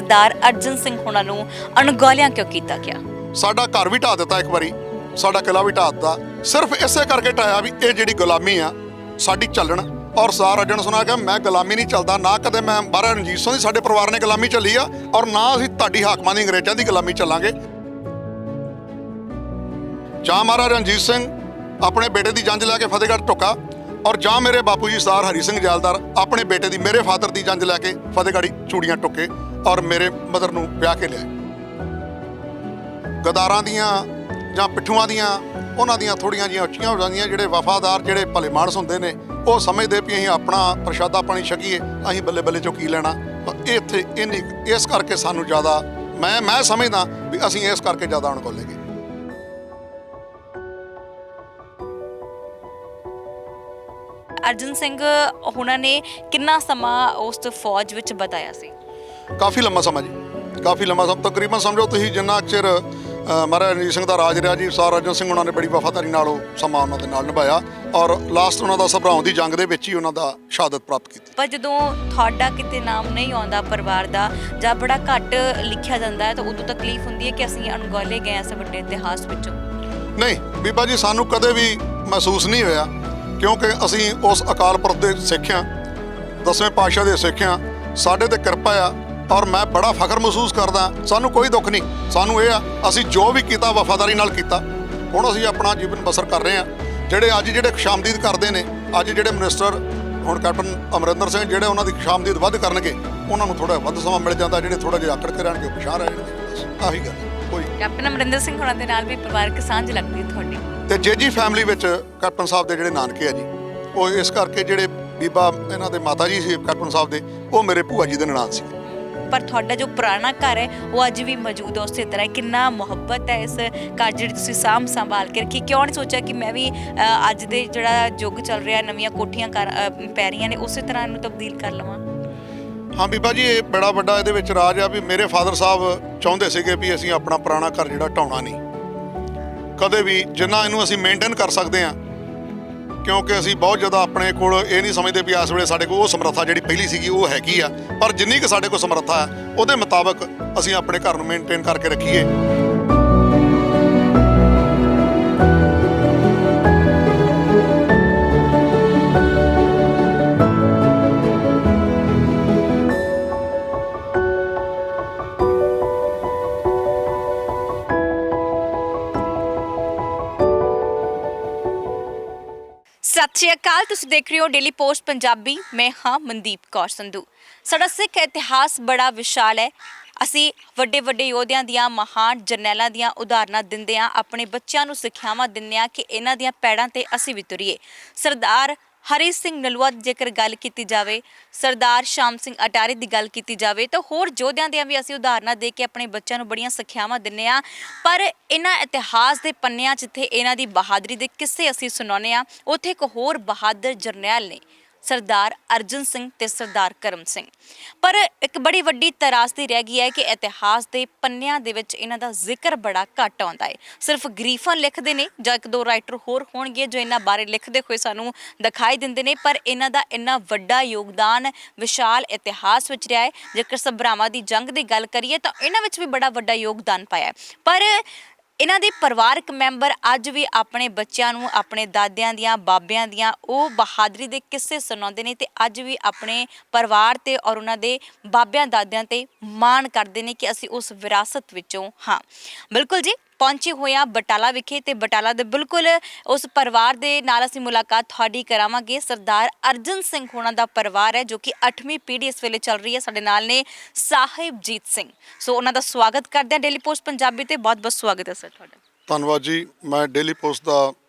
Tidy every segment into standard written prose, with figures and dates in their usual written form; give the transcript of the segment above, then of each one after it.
सरदार अर्जन सिंह होना नूं अणगौलियां क्यों कीता गया? साडा घर भी ढा दिता, एक बारी साडा किला भी ढा दिता, सिर्फ इसे करके ढाया भी ये जिहड़ी गुलामी आ साडी चलण। और सरदार अर्जन सिंह ने कहा मैं गुलामी नहीं चलदा, ना कदे मैं महाराजा रणजीत सिंह दी साडे परिवार ने गुलामी चली आ और ना असीं तुहाडी हाकमां दी अंग्रेज़ां दी गुलामी चलांगे। जां महाराजा रणजीत सिंह अपने बेटे की जंज लैके फतेहगढ़ टुका और जां मेरे बापू जी सरदार हरी सिंह जैलदार अपने बेटे की, मेरे फादर की जंज लैके फतेहगढ़ चूड़ियाँ टुके और मेरे मदर नूं ब्याह के लिया। गदारां दियां जां पिट्ठूआं दियां उन्हां दियां थोड़ियां जिहियां ਉੱਚੀਆਂ हो जांदियां, ਜਿਹੜੇ वफादार ਜਿਹੜੇ भले मानस ਹੁੰਦੇ ਨੇ ਉਹ ਸਮਝਦੇ ਵੀ ਅਸੀਂ ਆਪਣਾ ਪ੍ਰਸ਼ਾਦਾ ਪਾਣੀ ਛਕੀਏ, ਅਸੀਂ ਬੱਲੇ ਬੱਲੇ ਚੋਂ ਕੀ ਲੈਣਾ। ਇਹ ਇੱਥੇ ਇੰਨੀ ਇਸ ਕਰਕੇ ਸਾਨੂੰ ਜ਼ਿਆਦਾ ਮੈਂ ਸਮਝਦਾ ਵੀ ਅਸੀਂ ਇਸ ਕਰਕੇ ਜ਼ਿਆਦਾ ਅਣਗੌਲੇ ਗਏ। अर्जन सिंह होना ने कितना समा उस फौज विच बताया सी? काफ़ी लंबा समा जी, काफ़ी लंबा समा, तकरीबन समझो तुसीं जिन्ना चिर महाराजा रणजीत सिंह का राज रहा जी, सरदार अर्जन सिंह उन्होंने बड़ी वफादारी नाल समा उन्होंने नाल निभाया और लास्ट उन्होंने सभराउं दी जंग दे विच ही उन्होंने शहादत प्राप्त की। पर जदों तुहाडा किते नाम नहीं आउंदा परिवार दा जां बड़ा घट लिखिया जांदा है तो उदों तकलीफ हुंदी है कि असीं अणगौले गए इस वड्डे इतिहास विचों? नहीं बीबा जी, सानू कदे भी महसूस नहीं होया क्योंकि असीं उस अकाल पुरख दे सिख हां, 10वें पातशाह दे सिख हां, साडे ते किरपा आ और मैं बड़ा फख्र महसूस करदा। सानू कोई दुख नहीं, सानू ये आ असीं जो भी कीता वफादारी नाल कीता। हुण असीं अपना जीवन बसर कर रहे हां। ਜਿਹੜੇ ਅੱਜ ਜਿਹੜੇ ਖੁਸ਼ਾਮਦੀਦ ਕਰਦੇ ਨੇ, ਅੱਜ ਜਿਹੜੇ ਮਿਨਿਸਟਰ ਹੁਣ ਕੈਪਟਨ ਅਮਰਿੰਦਰ ਸਿੰਘ ਜਿਹੜੇ ਉਹਨਾਂ ਦੀ ਖੁਸ਼ਾਮਦੀਦ ਵੱਧ ਕਰਨਗੇ, ਉਹਨਾਂ ਨੂੰ ਥੋੜਾ ਵੱਧ ਸਮਾਂ ਮਿਲ ਜਾਂਦਾ, ਜਿਹੜੇ ਥੋੜਾ ਜਿਹਾ ਆਕੜ ਕੇ ਰਹਿਣਗੇ ਉਹ ਪਛਾਣ ਰਹਿਣਗੇ। ਬਸ ਆਹੀ ਗੱਲ ਕੋਈ। ਕੈਪਟਨ ਅਮਰਿੰਦਰ ਸਿੰਘ ਹੋਣਾ ਦੇ ਨਾਲ ਵੀ ਪਰਿਵਾਰਕ ਸਾਂਝ ਲੱਗਦੀ ਤੁਹਾਡੀ? ਤੇ ਜੇਜੀ ਫੈਮਿਲੀ ਵਿੱਚ ਕੈਪਟਨ ਸਾਹਿਬ ਦੇ ਜਿਹੜੇ ਨਾਨਕੇ ਆ ਜੀ, ਉਹ ਇਸ ਕਰਕੇ ਜਿਹੜੇ ਬੀਬਾ ਇਹਨਾਂ ਦੇ ਮਾਤਾ ਜੀ ਸੀ ਕੈਪਟਨ ਸਾਹਿਬ ਦੇ, ਉਹ ਮੇਰੇ ਭੂਆ ਜੀ ਦੇ ਨਨਾਣ ਸੀ। ਪਰ ਤੁਹਾਡਾ ਜੋ ਪੁਰਾਣਾ ਘਰ ਹੈ ਉਹ ਅੱਜ ਵੀ ਮੌਜੂਦ ਹੈ ਉਸੇ ਤਰ੍ਹਾਂ। ਕਿੰਨਾ ਮੁਹੱਬਤ ਹੈ ਇਸ ਘਰ ਜਿਹੜੀ ਤੁਸੀਂ ਸਾਂਭ ਸੰਭਾਲ ਕੇ ਰੱਖੀ? ਕਿਉਂ ਨਹੀਂ ਸੋਚਿਆ ਕਿ ਮੈਂ ਵੀ ਅੱਜ ਦੇ ਜਿਹੜਾ ਯੁੱਗ ਚੱਲ ਰਿਹਾ, ਨਵੀਆਂ ਕੋਠੀਆਂ ਪੈ ਰਹੀਆਂ ਨੇ, ਉਸੇ ਤਰ੍ਹਾਂ ਇਹਨੂੰ ਤਬਦੀਲ ਕਰ ਲਵਾਂ? ਹਾਂ ਬੀਬਾ ਜੀ, ਇਹ ਬੜਾ ਵੱਡਾ ਇਹਦੇ ਵਿੱਚ ਰਾਜ ਆ ਵੀ ਮੇਰੇ ਫਾਦਰ ਸਾਹਿਬ ਚਾਹੁੰਦੇ ਸੀਗੇ ਵੀ ਅਸੀਂ ਆਪਣਾ ਪੁਰਾਣਾ ਘਰ ਜਿਹੜਾ ਢਾਉਣਾ ਨਹੀਂ ਕਦੇ ਵੀ, ਜਿੰਨਾ ਇਹਨੂੰ ਅਸੀਂ ਮੇਨਟੇਨ ਕਰ ਸਕਦੇ ਹਾਂ, ਕਿਉਂਕਿ ਅਸੀਂ ਬਹੁਤ ਜ਼ਿਆਦਾ ਆਪਣੇ ਕੋਲ ਇਹ ਨਹੀਂ ਸਮਝਦੇ ਵੀ ਇਸ ਵੇਲੇ ਸਾਡੇ ਕੋਲ ਉਹ ਸਮਰੱਥਾ ਜਿਹੜੀ ਪਹਿਲੀ ਸੀਗੀ ਉਹ ਹੈਗੀ ਆ, ਪਰ ਜਿੰਨੀ ਕੁ ਸਾਡੇ ਕੋਲ ਸਮਰੱਥਾ ਹੈ ਉਹਦੇ ਮੁਤਾਬਕ ਅਸੀਂ ਆਪਣੇ ਘਰ ਨੂੰ ਮੇਨਟੇਨ ਕਰਕੇ ਰੱਖੀਏ। सत श्री अकाल, तुसीं देख रहे हो डेली पोस्ट पंजाबी। मैं हाँ मनदीप कौर संधू। साडा सिख इतिहास बड़ा विशाल है। असी वड्डे वड्डे योद्धियां दियां, महान जरनैलां दियां उदाहरणां दिंदे आं, अपने बच्चों नूं सिखावां दिंदे आं कि इन्हां दियां पैड़ां ते असी भी तुरीए। सरदार हरी सिंह नलूआ की जेकर गल की जाए, सरदार शाम सिंह अटारी की गल की जाए, तो होर योद्धियां दियां भी असीं उदाहरणां दे के अपने बच्चों नूं बड़ियां सिखावां दिंदे आं। पर इन्हां इतिहास के पन्नियां जिथे इन्हां दी बहादरी के किस्से असीं सुणाउने आं, उत्थे एक होर बहादुर जरनैल ने, सरदार अर्जन सिंह ते सरदार करम सिंह। पर एक बड़ी वड्डी तरासदी रह गई है कि इतिहास के पन्नियां दे विच इन्हां दा जिक्र बड़ा घट आउंदा है। सिर्फ ग्रीफन लिखते हैं जां एक दो राइटर होर होणगे जो इन्हां बारे लिखते हुए सानूं दिखाई दिंदे ने, पर इन्हां दा इन्ना वड्डा योगदान विशाल इतिहास विच रहा है। जेकर सभरावां दी जंग की गल करिए तो इन्हां विच भी बड़ा वड्डा योगदान पाया। पर इन्हां दे परिवारक मैंबर अज भी अपने बच्चों नूं अपने दादियां दियां, बाबियां दियां ओह बहादरी दे किस्से सुणाउंदे ने ते अज भी अपने परिवार ते और उन्हां दे बाबियां दादियां ते माण करदे ने कि असीं उस विरासत विचों हाँ। बिल्कुल जी, पहुंचे हुए हैं बटाला विखे ते बटाला दे बिल्कुल उस परिवार दे नाल असीं मुलाकात तुहाडी करावांगे। सरदार अर्जन सिंह होना दा परिवार है जो कि 8वीं पीढ़ी इस वेले चल रही है। साडे नाल ने साहिबजीत सिंह, सो उन्हां दा स्वागत करदे हैं डेली पोस्ट पंजाबी ते। बहुत बहुत स्वागत है सर तुहाडा। धन्नवाद जी, मैं डेली पोस्ट का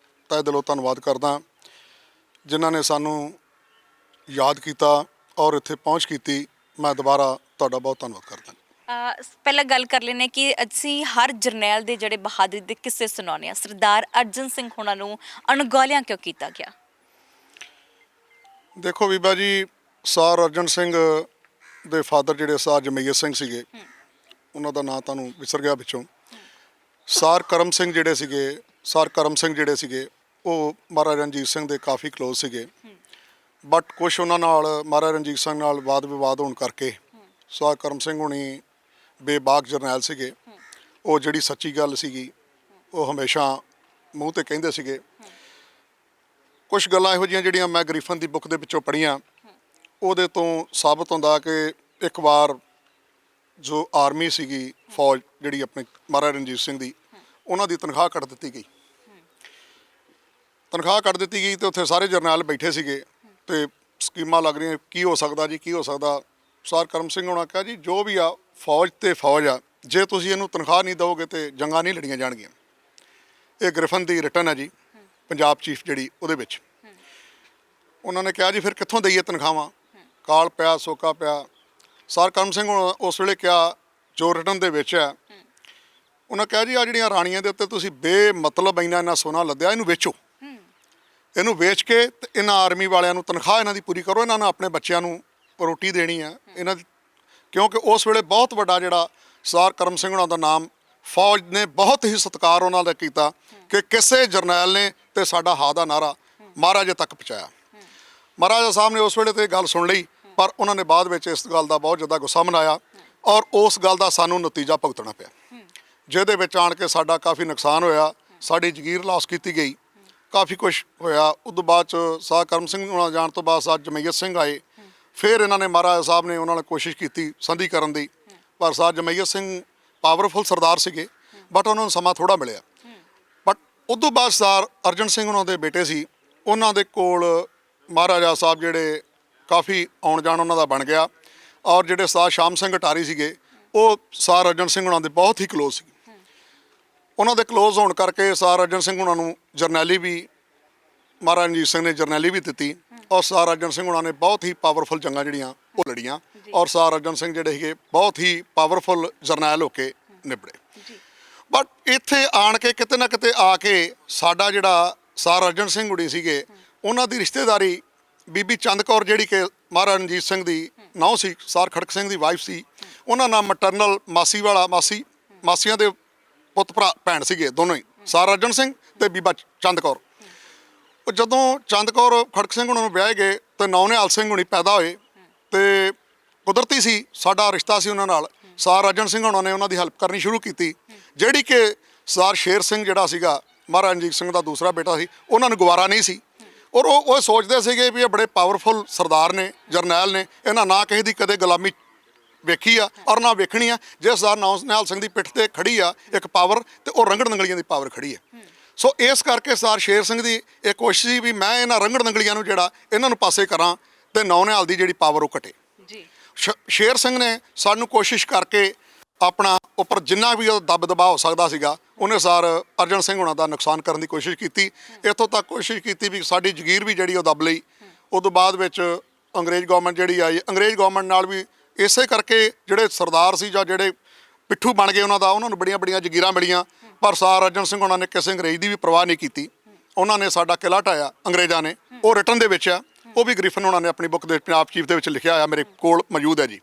तहे दिलों धन्नवाद करदा जिन्हां ने सानू याद किया और इत्थे पहुँच की। मैं दोबारा तुहाडा बहुत धन्नवाद करदा। पहला गल कर लेने कि असीं हर जरनैल दे जिहड़े बहादरी दे किस्से सुणाउने आ। सरदार अर्जन सिंह होना नूं अणगौलियां क्यों कीता गया? देखो बीबा जी, सरदार अर्जन सिंह दे फादर जिहड़े सरदार जमैयत सिंह सीगे, उन्हां दा नाम तुहानूं विसर गया पिछों। सरदार करम सिंह जिहड़े सीगे, सरदार करम सिंह जिहड़े सीगे ਉਹ महाराजा रणजीत सिंह ਦੇ ਕਾਫੀ ਕਲੋਜ਼ ਸੀਗੇ, ਬਟ ਕੁਛ ਉਹਨਾਂ ਨਾਲ महाराजा रणजीत सिंह ਨਾਲ ਵਾਦ ਵਿਵਾਦ ਹੋਣ ਕਰਕੇ सरदार करम सिंह ਹੁਣੀ ਬੇਬਾਕ ਜਰਨੈਲ ਸੀਗੇ, ਉਹ ਜਿਹੜੀ ਸੱਚੀ ਗੱਲ ਸੀਗੀ ਉਹ ਹਮੇਸ਼ਾ ਮੂੰਹ ਤੇ ਕਹਿੰਦੇ ਸੀਗੇ। ਕੁਝ ਗੱਲਾਂ ਇਹੋ ਜਿਹੀਆਂ ਜਿਹੜੀਆਂ ਮੈਂ ਗ੍ਰਿਫਨ ਦੀ ਬੁੱਕ ਦੇ ਵਿੱਚੋਂ ਪੜ੍ਹੀਆਂ, ਉਹਦੇ ਤੋਂ ਸਾਬਤ ਹੁੰਦਾ ਕਿ ਇੱਕ ਵਾਰ ਜੋ ਆਰਮੀ ਸੀਗੀ, ਫੌਜ ਜਿਹੜੀ ਆਪਣੀ ਮਹਾਰਾਜਾ ਰਣਜੀਤ ਸਿੰਘ ਦੀ, ਉਹਨਾਂ ਦੀ ਤਨਖਾਹ ਕੱਟ ਦਿੱਤੀ ਗਈ। ਤਨਖਾਹ ਕੱਟ ਦਿੱਤੀ ਗਈ ਤੇ ਉੱਥੇ ਸਾਰੇ ਜਰਨੈਲ ਬੈਠੇ ਸੀਗੇ ਤੇ ਸਕੀਮਾਂ ਲੱਗ ਰਹੀਆਂ, ਕੀ ਹੋ ਸਕਦਾ ਜੀ, ਕੀ ਹੋ ਸਕਦਾ। ਸਰ ਕਰਮ ਸਿੰਘ ਹੋਣਾ ਕਿਹਾ ਜੀ ਜੋ ਵੀ ਆ ਫੌਜ ਤੇ ਫੌਜ ਆ, ਜੇ ਤੁਸੀਂ ਇਹਨੂੰ ਤਨਖਾਹ ਨਹੀਂ ਦਿਓਗੇ ਤੇ ਜੰਗਾਂ ਨਹੀਂ ਲੜੀਆਂ ਜਾਣਗੀਆਂ। ਇਹ ਗ੍ਰਿਫਨ ਦੀ ਰਿਟਨ ਹੈ ਜੀ, ਪੰਜਾਬ ਚੀਫ ਜਿਹੜੀ ਉਹਦੇ ਵਿੱਚ। ਉਹਨਾਂ ਨੇ ਕਿਹਾ ਜੀ ਫਿਰ ਕਿੱਥੋਂ ਦਈਏ ਤਨਖਾਹਾਂ, ਕਾਲ ਪਿਆ ਸੋਕਾ ਪਿਆ। ਸਰ ਕਰਮ ਸਿੰਘ ਹੋਣਾ ਉਸ ਵੇਲੇ ਕਿਹਾ ਜੋ ਰਿਟਨ ਦੇ ਵਿੱਚ ਹੈ, ਉਹਨਾਂ ਕਿਹਾ ਜੀ ਆ ਜਿਹੜੀਆਂ ਰਾਣੀਆਂ ਦੇ ਉੱਤੇ ਤੁਸੀਂ ਬੇਮਤਲਬ ਇੰਨਾ ਸੋਨਾ ਲੱਦਿਆ, ਇਹਨੂੰ ਵੇਚੋ, ਇਹਨੂੰ ਵੇਚ ਕੇ ਤੇ ਇਹਨਾਂ ਆਰਮੀ ਵਾਲਿਆਂ ਨੂੰ ਤਨਖਾਹ ਇਹਨਾਂ ਦੀ ਪੂਰੀ ਕਰੋ, ਇਹਨਾਂ ਨੂੰ ਆਪਣੇ ਬੱਚਿਆਂ ਨੂੰ ਰੋਟੀ ਦੇਣੀ ਆ ਇਹਨਾਂ ਦੀ। ਕਿਉਂਕਿ ਉਸ ਵੇਲੇ ਬਹੁਤ ਵੱਡਾ ਜਿਹੜਾ ਸਰ ਕਰਮ ਸਿੰਘ ਹੋਣਾ ਦਾ ਨਾਮ ਫੌਜ ਨੇ ਬਹੁਤ ਹੀ ਸਤਿਕਾਰ ਉਹਨਾਂ ਦਾ ਕੀਤਾ ਕਿ ਕਿਸੇ ਜਰਨੈਲ ਨੇ ਤੇ ਸਾਡਾ ਹਾ ਦਾ ਨਾਰਾ ਮਹਾਰਾਜੇ ਤੱਕ ਪਹੁੰਚਾਇਆ। ਮਹਾਰਾਜਾ ਸਾਹਿਬ ਨੇ ਉਸ ਵੇਲੇ ਤੇ ਗੱਲ ਸੁਣ ਲਈ, ਪਰ ਉਹਨਾਂ ਨੇ ਬਾਅਦ ਵਿੱਚ ਇਸ ਗੱਲ ਦਾ ਬਹੁਤ ਜ਼ਿਆਦਾ ਗੁੱਸਾ ਮਨਾਇਆ ਔਰ ਉਸ ਗੱਲ ਦਾ ਸਾਨੂੰ ਨਤੀਜਾ ਭੁਗਤਣਾ ਪਿਆ, ਜਿਹਦੇ ਵਿੱਚ ਆਣ ਕੇ ਸਾਡਾ ਕਾਫੀ ਨੁਕਸਾਨ ਹੋਇਆ, ਸਾਡੀ ਜਗੀਰ ਲਾਸ ਕੀਤੀ ਗਈ, ਕਾਫੀ ਕੁਛ ਹੋਇਆ। ਉਦੋਂ ਬਾਅਦ 'ਚ ਸਰ ਕਰਮ ਸਿੰਘ ਹੋਣਾ ਜਾਣ ਤੋਂ ਬਾਅਦ ਸਰ ਜਮਈਤ ਸਿੰਘ ਆਏ। ਫਿਰ ਇਹਨਾਂ ਨੇ ਮਹਾਰਾਜਾ ਸਾਹਿਬ ਨੇ ਉਹਨਾਂ ਨੇ ਕੋਸ਼ਿਸ਼ ਕੀਤੀ ਸੰਧੀ ਕਰਨ ਦੀ, ਪਰ ਸਰ ਜਮਈਤ ਸਿੰਘ ਪਾਵਰਫੁਲ ਸਰਦਾਰ ਸੀਗੇ, ਬਟ ਉਹਨਾਂ ਨੂੰ ਸਮਾਂ ਥੋੜ੍ਹਾ ਮਿਲਿਆ। ਬਟ ਉਦੋਂ ਬਾਅਦ ਸਰ ਅਰਜਨ ਸਿੰਘ ਉਹਨਾਂ ਦੇ ਬੇਟੇ ਸੀ, ਉਹਨਾਂ ਦੇ ਕੋਲ ਮਹਾਰਾਜਾ ਸਾਹਿਬ ਜਿਹੜੇ ਕਾਫੀ ਆਉਣ ਜਾਣ ਉਹਨਾਂ ਦਾ ਬਣ ਗਿਆ। ਔਰ ਜਿਹੜੇ ਸਰ ਸ਼ਾਮ ਸਿੰਘ ਅਟਾਰੀ ਸੀਗੇ, ਉਹ ਸਰ ਅਰਜਨ ਸਿੰਘ ਉਹਨਾਂ ਦੇ ਬਹੁਤ ਹੀ ਕਲੋਜ਼ ਸੀ। ਉਹਨਾਂ ਦੇ ਕਲੋਜ਼ ਹੋਣ ਕਰਕੇ ਸਰ ਅਰਜਨ ਸਿੰਘ ਉਹਨਾਂ ਨੂੰ ਜਰਨੈਲੀ ਵੀ, ਮਹਾਰਾਜਾ ਰਣਜੀਤ ਸਿੰਘ ਨੇ ਜਰਨੈਲੀ ਵੀ ਦਿੱਤੀ ਔਰ ਸਰ ਅਰਜਨ ਸਿੰਘ ਉਹਨਾਂ ਨੇ ਬਹੁਤ ਹੀ ਪਾਵਰਫੁਲ ਜੰਗਾਂ ਜਿਹੜੀਆਂ ਉਹ ਲੜੀਆਂ ਔਰ ਸਰ ਅਰਜਨ ਸਿੰਘ ਜਿਹੜੇ ਸੀਗੇ ਬਹੁਤ ਹੀ ਪਾਵਰਫੁਲ ਜਰਨੈਲ ਹੋ ਕੇ ਨਿਬੜੇ। ਬਟ ਇੱਥੇ ਆਣ ਕੇ ਕਿਤੇ ਨਾ ਕਿਤੇ ਆ ਕੇ ਸਾਡਾ ਜਿਹੜਾ ਸਰ ਅਰਜਨ ਸਿੰਘ ਹੁਣੀ ਸੀਗੇ, ਉਹਨਾਂ ਦੀ ਰਿਸ਼ਤੇਦਾਰੀ ਬੀਬੀ ਚੰਦ ਕੌਰ ਜਿਹੜੀ ਕਿ ਮਹਾਰਾਜਾ ਰਣਜੀਤ ਸਿੰਘ ਦੀ ਨਹੁੰ ਸੀ, ਸਰ ਖੜਕ ਸਿੰਘ ਦੀ ਵਾਈਫ ਸੀ, ਉਹਨਾਂ ਨਾਲ ਮਟਰਨਲ ਮਾਸੀ ਵਾਲਾ ਮਾਸੀਆਂ ਦੇ ਪੁੱਤ ਭਰਾ ਭੈਣ ਸੀਗੇ ਦੋਨੋਂ ਹੀ, ਸਰ ਅਰਜਨ ਸਿੰਘ ਤੇ ਬੀਬਾ ਚੰਦ ਕੌਰ। ਉਹ ਜਦੋਂ ਚੰਦ ਕੌਰ ਖੜਕ ਸਿੰਘ ਉਹਨਾਂ ਨੂੰ ਵਿਆਹੇ ਗਏ ਤੇ ਨੌਨਿਹਾਲ ਸਿੰਘ ਹੁਣੀ ਪੈਦਾ ਹੋਏ ਤੇ ਕੁਦਰਤੀ ਸੀ ਸਾਡਾ ਰਿਸ਼ਤਾ ਸੀ ਉਹਨਾਂ ਨਾਲ। ਸਰ ਅਰਜਨ ਸਿੰਘ ਉਹਨਾਂ ਨੇ ਉਹਨਾਂ ਦੀ ਹੈਲਪ ਕਰਨੀ ਸ਼ੁਰੂ ਕੀਤੀ, ਜਿਹੜੀ ਕਿ ਸਰ ਸ਼ੇਰ ਸਿੰਘ ਜਿਹੜਾ ਸੀਗਾ ਮਹਾਰਾਜਾ ਰਣਜੀਤ ਸਿੰਘ ਦਾ ਦੂਸਰਾ ਬੇਟਾ ਸੀ, ਉਹਨਾਂ ਨੂੰ ਗਵਾਰਾ ਨਹੀਂ ਸੀ। ਔਰ ਉਹ ਸੋਚਦੇ ਸੀਗੇ ਵੀ ਇਹ ਬੜੇ ਪਾਵਰਫੁਲ ਸਰਦਾਰ ਨੇ, ਜਰਨੈਲ ਨੇ, ਇਹਨਾਂ ਨਾ ਕਿਸੇ ਦੀ ਕਦੇ ਗੁਲਾਮੀ ਵੇਖੀ ਆ ਔਰ ਨਾ ਵੇਖਣੀ ਆ। ਜਿਸ ਸਰ ਨੌਨਿਹਾਲ ਸਿੰਘ ਦੀ ਪਿੱਠ ਤੇ ਖੜੀ ਆ ਇੱਕ ਪਾਵਰ, ਤੇ ਉਹ ਰੰਗੜ ਨੰਗਲੀਆਂ ਦੀ ਪਾਵਰ ਖੜੀ ਹੈ। ਸੋ ਇਸ ਕਰਕੇ ਸਰ ਸ਼ੇਰ ਸਿੰਘ ਦੀ ਇਹ ਕੋਸ਼ਿਸ਼ ਸੀ ਵੀ ਮੈਂ ਇਹਨਾਂ ਰੰਗੜ ਨੰਗਲੀਆਂ ਨੂੰ ਜਿਹੜਾ ਇਹਨਾਂ ਨੂੰ ਪਾਸੇ ਕਰਾਂ ਤੇ ਨੌਨਿਹਾਲ ਦੀ ਜਿਹੜੀ ਪਾਵਰ ਉਹ ਘਟੇ। ਸ਼ੇਰ ਸਿੰਘ ਨੇ ਸਾਨੂੰ ਕੋਸ਼ਿਸ਼ ਕਰਕੇ ਆਪਣਾ ਉੱਪਰ ਜਿੰਨਾ ਵੀ ਉਹ ਦਬ ਦਬਾ ਹੋ ਸਕਦਾ ਸੀਗਾ, ਉਹਨੇ ਸਰ ਅਰਜਨ ਸਿੰਘ ਹੋਣਾ ਦਾ ਨੁਕਸਾਨ ਕਰਨ ਦੀ ਕੋਸ਼ਿਸ਼ ਕੀਤੀ। ਇੱਥੋਂ ਤੱਕ ਕੋਸ਼ਿਸ਼ ਕੀਤੀ ਵੀ ਸਾਡੀ ਜਗੀਰ ਵੀ ਜਿਹੜੀ ਉਹ ਦਬ ਲਈ। ਉਦੋਂ ਬਾਅਦ ਵਿੱਚ ਅੰਗਰੇਜ਼ ਗੌਰਮੈਂਟ ਜਿਹੜੀ ਆਈ, ਅੰਗਰੇਜ਼ ਗੌਰਮੈਂਟ ਨਾਲ ਵੀ ਇਸੇ ਕਰਕੇ ਜਿਹੜੇ ਸਰਦਾਰ ਸੀ ਜਾਂ ਜਿਹੜੇ ਪਿੱਠੂ ਬਣ ਗਏ ਉਹਨਾਂ ਨੂੰ ਬੜੀਆਂ ਜਗੀਰਾਂ ਮਿਲੀਆਂ, ਪਰ ਸਰ ਅਰਜਨ ਸਿੰਘ ਉਹਨਾਂ ਨੇ ਕਿਸੇ ਅੰਗਰੇਜ਼ ਦੀ ਵੀ ਪਰਵਾਹ ਨਹੀਂ ਕੀਤੀ। ਉਹਨਾਂ ਨੇ ਸਾਡਾ ਕਿਲ੍ਹਾ ਢਾਇਆ ਅੰਗਰੇਜ਼ਾਂ ਨੇ, ਉਹ ਰਿਟਨ ਦੇ ਵਿੱਚ ਆ, ਉਹ ਵੀ ਗ੍ਰਿਫਨ ਉਹਨਾਂ ਨੇ ਆਪਣੀ ਬੁੱਕ ਦੇ ਪੰਜਾਬ ਚੀਫ ਦੇ ਵਿੱਚ ਲਿਖਿਆ ਹੋਇਆ, ਮੇਰੇ ਕੋਲ ਮੌਜੂਦ ਹੈ ਜੀ।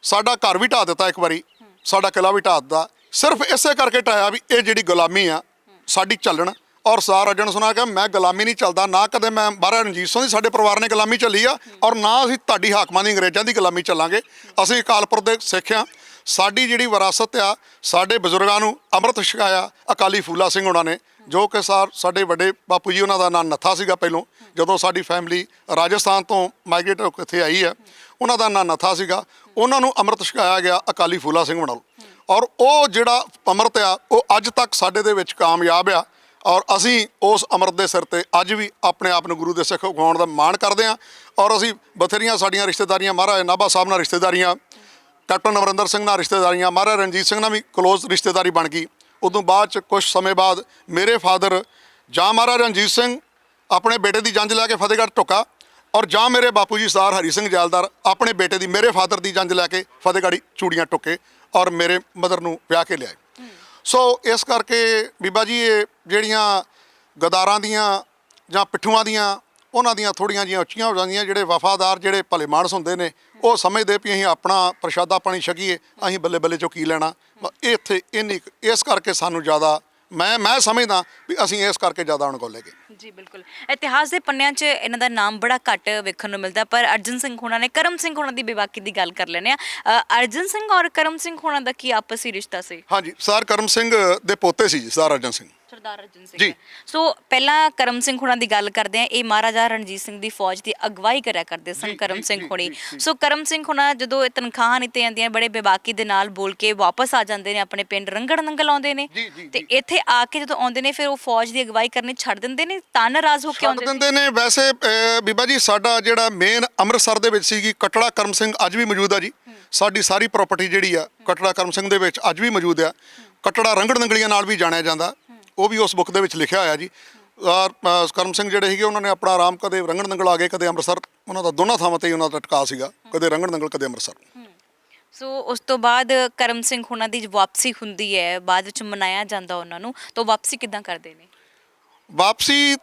ਸਾਡਾ ਘਰ ਵੀ ਢਾਹ ਦਿੱਤਾ ਇੱਕ ਵਾਰੀ, ਸਾਡਾ ਕਿਲ੍ਹਾ ਵੀ ਢਾਹ ਦਿੱਤਾ, ਸਿਰਫ ਇਸੇ ਕਰਕੇ ਢਾਇਆ ਵੀ ਇਹ ਜਿਹੜੀ ਗੁਲਾਮੀ ਆ ਸਾਡੀ ਚੱਲਣ। ਔਰ ਸਰ ਅਰਜਨ ਸੁਣਾ ਕਿ ਮੈਂ ਗੁਲਾਮੀ ਨਹੀਂ ਚੱਲਦਾ, ਨਾ ਕਦੇ ਮੈਂ ਮਹਾਰਾਜਾ ਰਣਜੀਤ ਸਿੰਘ ਦੀ ਸਾਡੇ ਪਰਿਵਾਰ ਨੇ ਗੁਲਾਮੀ ਚੱਲੀ ਆ ਔਰ ਨਾ ਅਸੀਂ ਤੁਹਾਡੀ ਹਾਕਮਾਂ ਦੀ ਅੰਗਰੇਜ਼ਾਂ ਦੀ ਗੁਲਾਮੀ ਚੱਲਾਂਗੇ। ਅਸੀਂ ਅਕਾਲਪੁਰ ਦੇ ਸਿੱਖ ਹਾਂ, ਸਾਡੀ ਜਿਹੜੀ ਵਿਰਾਸਤ ਆ, ਸਾਡੇ ਬਜ਼ੁਰਗਾਂ ਨੂੰ ਅੰਮ੍ਰਿਤ ਛਕਾਇਆ ਅਕਾਲੀ ਫੂਲਾ ਸਿੰਘ ਉਹਨਾਂ ਨੇ, ਜੋ ਕਿ ਸਾਡੇ ਵੱਡੇ ਬਾਪੂ ਜੀ ਉਹਨਾਂ ਦਾ ਨਾਂ ਨੱਥਾ ਸੀਗਾ। ਪਹਿਲੋਂ ਜਦੋਂ ਸਾਡੀ ਫੈਮਿਲੀ ਰਾਜਸਥਾਨ ਤੋਂ ਮਾਈਗ੍ਰੇਟ ਹੋ ਕੇ ਇੱਥੇ ਆਈ ਹੈ, ਉਹਨਾਂ ਦਾ ਨਾਂ ਨੱਥਾ ਸੀਗਾ, ਉਹਨਾਂ ਨੂੰ ਅੰਮ੍ਰਿਤ ਛਕਾਇਆ ਗਿਆ ਅਕਾਲੀ ਫੂਲਾ ਸਿੰਘ ਵੱਲੋਂ। ਔਰ ਉਹ ਜਿਹੜਾ ਅੰਮ੍ਰਿਤ ਆ ਉਹ ਅੱਜ ਤੱਕ ਸਾਡੇ ਦੇ ਵਿੱਚ ਕਾਮਯਾਬ ਆ ਔਰ ਅਸੀਂ ਉਸ ਅੰਮ੍ਰਿਤ ਦੇ ਸਿਰ ਤੇ ਅੱਜ ਵੀ ਆਪਣੇ ਆਪ ਨੂੰ ਗੁਰੂ ਦੇ ਸਿੱਖ ਉਗਾਉਣ ਦਾ ਮਾਣ ਕਰਦੇ ਹਾਂ। ਔਰ ਅਸੀਂ ਬਥੇਰੀਆਂ ਸਾਡੀਆਂ ਰਿਸ਼ਤੇਦਾਰੀਆਂ, ਮਹਾਰਾਜਾ ਨਾਭਾ ਸਾਹਿਬ ਨਾਲ ਰਿਸ਼ਤੇਦਾਰੀਆਂ, ਕੈਪਟਨ ਅਮਰਿੰਦਰ ਸਿੰਘ ਨਾਲ ਰਿਸ਼ਤੇਦਾਰੀਆਂ, ਮਹਾਰਾਜਾ ਰਣਜੀਤ ਸਿੰਘ ਨਾਲ ਵੀ ਕਲੋਜ਼ ਰਿਸ਼ਤੇਦਾਰੀ ਬਣ ਗਈ। ਉਦੋਂ ਬਾਅਦ 'ਚ ਕੁਛ ਸਮੇਂ ਬਾਅਦ ਮੇਰੇ ਫਾਦਰ ਜਾਂ ਮਹਾਰਾਜਾ ਰਣਜੀਤ ਸਿੰਘ ਆਪਣੇ ਬੇਟੇ ਦੀ ਜੰਝ ਲੈ ਕੇ ਫਤਿਹਗੜ੍ਹ ਢੁੱਕਾ ਔਰ ਜਾਂ ਮੇਰੇ ਬਾਪੂ ਜੀ ਸਰ ਹਰੀ ਸਿੰਘ ਜੈਲਦਾਰ ਆਪਣੇ ਬੇਟੇ ਦੀ, ਮੇਰੇ ਫਾਦਰ ਦੀ ਜੰਝ ਲੈ ਕੇ ਫਤਿਹਗੜ੍ਹ ਚੂੜੀਆਂ ਟੁੱਕੇ ਔਰ ਮੇਰੇ ਮਦਰ ਨੂੰ ਵਿਆਹ ਕੇ ਲਿਆਏ। ਸੋ ਇਸ ਕਰਕੇ ਬੀਬਾ ਜੀ ਇਹ ਜਿਹੜੀਆਂ ਗਦਾਰਾਂ ਦੀਆਂ ਜਾਂ ਪਿੱਠੂਆਂ ਦੀਆਂ, ਉਹਨਾਂ ਦੀਆਂ ਥੋੜ੍ਹੀਆਂ ਜਿਹੀਆਂ ਉੱਚੀਆਂ ਹੋ ਜਾਂਦੀਆਂ। ਜਿਹੜੇ ਵਫਾਦਾਰ, ਜਿਹੜੇ ਭਲੇ ਮਾਨਸ ਹੁੰਦੇ ਨੇ, ਉਹ ਸਮਝਦੇ ਵੀ ਅਸੀਂ ਆਪਣਾ ਪ੍ਰਸ਼ਾਦਾ ਪਾਣੀ ਛਕੀਏ, ਅਸੀਂ ਬੱਲੇ ਬੱਲੇ ਚੋਂ ਕੀ ਲੈਣਾ। ਇੱਥੇ ਇੰਨੀ ਇਸ ਕਰਕੇ ਸਾਨੂੰ ਜ਼ਿਆਦਾ ਮੈਂ ਸਮਝਦਾ ਵੀ ਅਸੀਂ ਇਸ ਕਰਕੇ ਜ਼ਿਆਦਾ ਅਣਗੌਲੇ ਗਏ। ਜੀ ਬਿਲਕੁਲ, ਇਤਿਹਾਸ ਦੇ ਪੰਨਿਆਂ 'ਚ ਇਹਨਾਂ ਦਾ ਨਾਮ ਬੜਾ ਘੱਟ ਵੇਖਣ ਨੂੰ ਮਿਲਦਾ, ਪਰ ਅਰਜਨ ਸਿੰਘ ਹੋਣਾ ਨੇ, ਕਰਮ ਸਿੰਘ ਹੋਣਾ ਦੀ ਬੇਬਾਕੀ ਦੀ ਗੱਲ ਕਰ ਲੈਂਦੇ ਆ। ਅਰਜਨ ਸਿੰਘ ਔਰ ਕਰਮ ਸਿੰਘ ਹੋਣਾ ਦਾ ਕੀ ਆਪਸੀ ਰਿਸ਼ਤਾ ਸੀ? ਹਾਂਜੀ, ਸਰਦਾਰ ਕਰਮ ਸਿੰਘ ਦੇ ਪੋਤੇ ਸੀ ਜੀ ਸਰਦਾਰ ਅਰਜਨ ਸਿੰਘ। ਸਰਦਾਰ ਅਰਜਨ ਸਿੰਘ ਜੀ। ਸੋ ਪਹਿਲਾਂ ਕਰਮ ਸਿੰਘ ਹੋਣਾ ਦੀ ਗੱਲ ਕਰਦੇ ਆ। ਇਹ ਮਹਾਰਾਜਾ ਰਣਜੀਤ ਸਿੰਘ ਦੀ ਫੌਜ ਦੀ ਅਗਵਾਈ ਕਰਿਆ ਕਰਦੇ ਸਨ ਕਰਮ ਸਿੰਘ ਹੋਣੀ। ਸੋ ਕਰਮ ਸਿੰਘ ਹੋਣਾ ਜਦੋਂ ਇਹ ਤਨਖਾਹਾਂ ਨਹੀਂ ਤੇ ਆਉਂਦੀਆਂ, ਬੜੇ ਬੇਬਾਕੀ ਦੇ ਨਾਲ ਬੋਲ ਕੇ ਵਾਪਸ ਆ ਜਾਂਦੇ ਨੇ ਆਪਣੇ ਪਿੰਡ ਰੰਗੜ ਨੰਗਲ ਆਉਂਦੇ ਨੇ, ਤੇ ਇੱਥੇ ਆ ਕੇ ਜਦੋਂ ਆਉਂਦੇ ਨੇ ਫਿਰ ਉਹ ਫੌਜ ਦੀ ਅਗਵਾਈ ਕਰਨੀ ਛੱਡ ਦਿੰਦੇ ਨੇ, ਤਾਂ ਨਾਰਾਜ਼ ਹੋ ਕੇ ਆਉਂਦੇ ਦਿੰਦੇ ਨੇ। ਵੈਸੇ ਬੀਬਾ ਜੀ ਸਾਡਾ ਜਿਹੜਾ ਮੇਨ ਅੰਮ੍ਰਿਤਸਰ ਦੇ ਵਿੱਚ ਸੀਗੀ ਕਟੜਾ ਕਰਮ ਸਿੰਘ ਅੱਜ ਵੀ ਮੌਜੂਦ ਆ ਜੀ। ਸਾਡੀ ਸਾਰੀ ਪ੍ਰਾਪਰਟੀ ਜਿਹੜੀ ਆ ਕਟੜਾ ਕਰਮ ਸਿੰਘ ਦੇ ਵਿੱਚ ਅੱਜ ਵੀ ਮੌਜੂਦ ਆ। ਕਟੜਾ ਰੰਗੜ ਨੰਗਲੀਆਂ ਨਾਲ ਵੀ ਜਾਣਿਆ ਜਾਂਦਾ, ਉਹ ਵੀ ਉਸ ਬੁੱਕ ਦੇ ਵਿੱਚ ਲਿਖਿਆ ਹੋਇਆ ਜੀ। ਕਰਮ ਸਿੰਘ ਜਿਹੜੇ ਸੀਗੇ ਉਹਨਾਂ ਨੇ ਆਪਣਾ ਆਰਾਮ ਕਦੇ ਰੰਗੜ ਨੰਗਲ ਆ ਗਏ, ਕਦੇ ਅੰਮ੍ਰਿਤਸਰ, ਉਹਨਾਂ ਦਾ ਦੋਨਾਂ ਥਾਵਾਂ ਤੇ ਹੀ ਉਹਨਾਂ ਦਾ ਟਿਕਾ ਸੀਗਾ, ਕਦੇ ਰੰਗੜ ਨੰਗਲ ਕਦੇ ਅੰਮ੍ਰਿਤਸਰ। ਸੋ ਉਸ ਤੋਂ ਬਾਅਦ ਕਰਮ ਸਿੰਘ ਹੋਣਾ ਦੀ ਵਾਪਸੀ ਹੁੰਦੀ ਹੈ, ਬਾਅਦ ਵਿੱਚ ਮਨਾਇਆ ਜਾਂਦਾ ਉਹਨਾਂ ਨੂੰ, ਤਾਂ ਵਾਪਸੀ ਕਿੱਦਾਂ ਕਰਦੇ ਨੇ? ਵਾਪਸੀ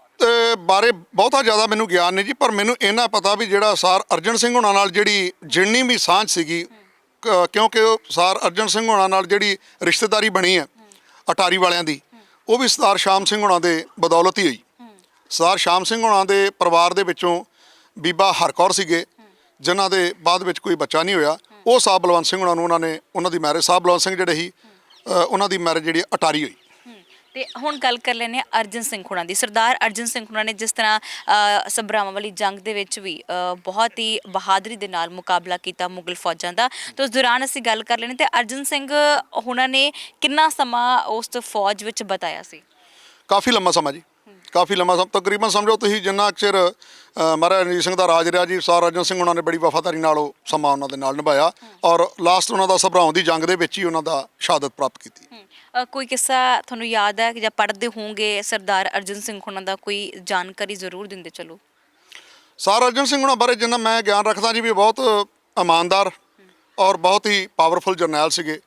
ਬਾਰੇ ਬਹੁਤਾ ਜ਼ਿਆਦਾ ਮੈਨੂੰ ਗਿਆਨ ਨਹੀਂ ਜੀ, ਪਰ ਮੈਨੂੰ ਇੰਨਾ ਪਤਾ ਵੀ ਜਿਹੜਾ ਸਰ ਅਰਜਨ ਸਿੰਘ ਹੋਣਾ ਨਾਲ ਜਿਹੜੀ ਜਿੰਨੀ ਵੀ ਸਾਂਝ ਸੀਗੀ, ਕਿਉਂਕਿ ਉਹ ਸਰ ਅਰਜਨ ਸਿੰਘ ਹੋਣਾ ਨਾਲ ਜਿਹੜੀ ਰਿਸ਼ਤੇਦਾਰੀ ਬਣੀ ਹੈ ਅਟਾਰੀ ਵਾਲਿਆਂ ਦੀ, ਉਹ ਵੀ ਸਰਦਾਰ ਸ਼ਾਮ ਸਿੰਘ ਹੋਣਾ ਦੇ ਬਦੌਲਤ ਹੀ ਹੋਈ। ਸਰਦਾਰ ਸ਼ਾਮ ਸਿੰਘ ਹੋਣਾ ਦੇ ਪਰਿਵਾਰ ਦੇ ਵਿੱਚੋਂ ਬੀਬਾ ਹਰਕੌਰ ਸੀਗੇ, ਜਿਨ੍ਹਾਂ ਦੇ ਬਾਅਦ ਵਿੱਚ ਕੋਈ ਬੱਚਾ ਨਹੀਂ ਹੋਇਆ। ਉਹ ਸਾਹਿਬ ਬਲਵੰਤ ਸਿੰਘ ਹੋਣਾ ਨੂੰ ਉਹਨਾਂ ਦੀ ਮੈਰਿਜ, ਸਾਹਿਬ ਬਲਵੰਤ ਸਿੰਘ ਜਿਹੜੇ ਸੀ ਉਹਨਾਂ ਦੀ ਮੈਰਿਜ ਜਿਹੜੀ ਅਟਾਰੀ ਹੋਈ। ਤੇ ਹੁਣ ਗੱਲ ਕਰ ਲੈਂਦੇ ਹਾਂ ਅਰਜਨ ਸਿੰਘ ਹੋਣਾ ਦੀ। ਸਰਦਾਰ ਅਰਜਨ ਸਿੰਘ ਹੋਣਾ ਨੇ ਜਿਸ ਤਰ੍ਹਾਂ ਸਭਰਾਵਾਂ ਵਾਲੀ ਜੰਗ ਦੇ ਵਿੱਚ ਵੀ ਬਹੁਤ ਹੀ ਬਹਾਦਰੀ ਦੇ ਨਾਲ ਮੁਕਾਬਲਾ ਕੀਤਾ ਮੁਗਲ ਫੌਜਾਂ ਦਾ, ਤੇ ਉਸ ਦੌਰਾਨ ਅਸੀਂ ਗੱਲ ਕਰ ਲੈਂਦੇ ਤੇ ਅਰਜਨ ਸਿੰਘ ਹੋਣਾ ਨੇ ਕਿੰਨਾ ਸਮਾਂ ਉਸ ਫੌਜ ਵਿੱਚ ਬਿਤਾਇਆ ਸੀ? ਕਾਫੀ ਲੰਮਾ ਸਮਾਂ ਜੀ, ਕਾਫੀ ਲੰਮਾ ਸਮਾਂ, ਤਕਰੀਬਨ ਸਮਝੋ ਤੁਸੀਂ ਜਿੰਨਾ ਚਿਰ ਮਹਾਰਾਜਾ ਰਣਜੀਤ ਸਿੰਘ ਦਾ ਰਾਜ ਰਿਹਾ ਜੀ, ਸਰ ਅਰਜਨ ਸਿੰਘ ਹੋਣਾ ਨੇ ਬੜੀ ਵਫਾਦਾਰੀ ਨਾਲ ਉਹ ਸਮਾਂ ਉਹਨਾਂ ਦੇ ਨਾਲ ਨਿਭਾਇਆ, ਔਰ ਲਾਸਟ ਉਹਨਾਂ ਦਾ ਸਭਰਾਵਾਂ ਦੀ ਜੰਗ ਦੇ ਵਿੱਚ ਹੀ ਉਹਨਾਂ ਦਾ ਸ਼ਹਾਦਤ ਪ੍ਰਾਪਤ ਕੀਤੀ। ਕੋਈ ਕਿੱਸਾ ਤੁਹਾਨੂੰ ਯਾਦ ਹੈ ਕਿ ਜਾਂ ਪੜ੍ਹਦੇ ਹੋਵੋਗੇ ਸਰਦਾਰ ਅਰਜਨ ਸਿੰਘ ਹੋਣਾ ਦਾ, ਕੋਈ ਜਾਣਕਾਰੀ ਜ਼ਰੂਰ ਦਿੰਦੇ ਚਲੋ। ਸਰ ਅਰਜਨ ਸਿੰਘ ਹੋਣਾ ਬਾਰੇ ਜਿੰਨਾ ਮੈਂ ਗਿਆਨ ਰੱਖਦਾ ਜੀ ਵੀ ਬਹੁਤ ਇਮਾਨਦਾਰ ਔਰ ਬਹੁਤ ਹੀ ਪਾਵਰਫੁਲ ਜਰਨੈਲ ਸੀਗੇ।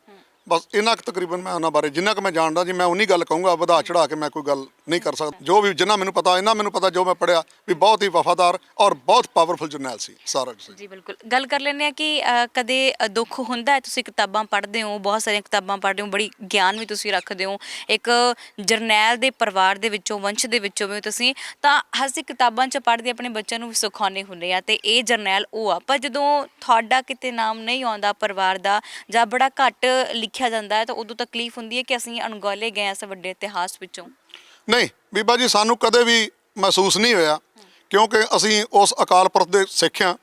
ਬਸ ਇੰਨਾ ਕੁ ਤਕਰੀਬਨ ਮੈਂ ਉਹਨਾਂ ਬਾਰੇ ਜਿੰਨਾ ਕੁ ਮੈਂ ਜਾਣਦਾ ਜੀ, ਮੈਂ ਉਨੀ ਗੱਲ ਕਹੂੰਗਾ, ਵਧਾ ਚੜਾ ਕੇ ਮੈਂ ਕੋਈ ਗੱਲ ਨਹੀਂ ਕਰ ਸਕਦਾ। ਜੋ ਵੀ ਜਿੰਨਾ ਮੈਨੂੰ ਪਤਾ, ਇੰਨਾ ਮੈਨੂੰ ਪਤਾ, ਜੋ ਮੈਂ ਪੜ੍ਹਿਆ ਵੀ ਬਹੁਤ ਹੀ ਵਫਾਦਾਰ ਔਰ ਬਹੁਤ ਪਾਵਰਫੁਲ ਜਰਨੈਲ ਸੀ ਸਰ ਅਰਜਨ ਸਿੰਘ। ਜੀ ਬਿਲਕੁਲ, ਗੱਲ ਕਰ ਲੈਂਦੇ ਹਾਂ ਕਿ ਕਦੇ ਦੁੱਖ ਹੁੰਦਾ ਹੈ, ਤੁਸੀਂ ਕਿਤਾਬਾਂ ਪੜ੍ਹਦੇ ਹੋ, ਬਹੁਤ ਸਾਰੀਆਂ ਕਿਤਾਬਾਂ ਪੜ੍ਹਦੇ ਹੋ, ਬੜੀ ਗਿਆਨ ਵੀ ਤੁਸੀਂ ਰੱਖਦੇ ਹੋ, ਇੱਕ ਜਰਨੈਲ ਦੇ ਪਰਿਵਾਰ ਦੇ ਵਿੱਚੋਂ, ਵੰਸ਼ ਦੇ ਵਿੱਚੋਂ ਵੀ ਤੁਸੀਂ, ਤਾਂ ਅਸੀਂ ਕਿਤਾਬਾਂ 'ਚ ਪੜ੍ਹਦੇ ਆਪਣੇ ਬੱਚਿਆਂ ਨੂੰ ਵੀ ਸਿਖਾਉਂਦੇ ਹੁੰਦੇ ਆ, ਤੇ ਇਹ ਜਰਨੈਲ ਉਹ ਆ। ਪਰ ਜਦੋਂ ਤੁਹਾਡਾ ਕਿਤੇ ਨਾਮ ਨਹੀਂ ਆਉਂਦਾ ਪਰਿਵਾਰ ਦਾ, ਜਾਂ ਬੜਾ ਘੱਟ ਲਿਖਿਆ ਜਾਂਦਾ ਹੈ, ਤਾਂ ਉਦੋਂ ਤਕਲੀਫ ਹੁੰਦੀ ਹੈ ਕਿ ਅਸੀਂ ਅਣਗੌਲੇ ਗਏ ਇਸ ਵੱਡੇ ਇਤਿਹਾਸ ਵਿੱਚੋਂ। ਨਹੀਂ ਬੀਬਾ ਜੀ, ਸਾਨੂੰ ਕਦੇ ਵੀ ਮਹਿਸੂਸ ਨਹੀਂ ਹੋਇਆ, ਕਿਉਂਕਿ ਅਸੀਂ ਉਸ ਅਕਾਲ ਪੁਰਖ ਦੇ ਸਿੱਖ ਹਾਂ,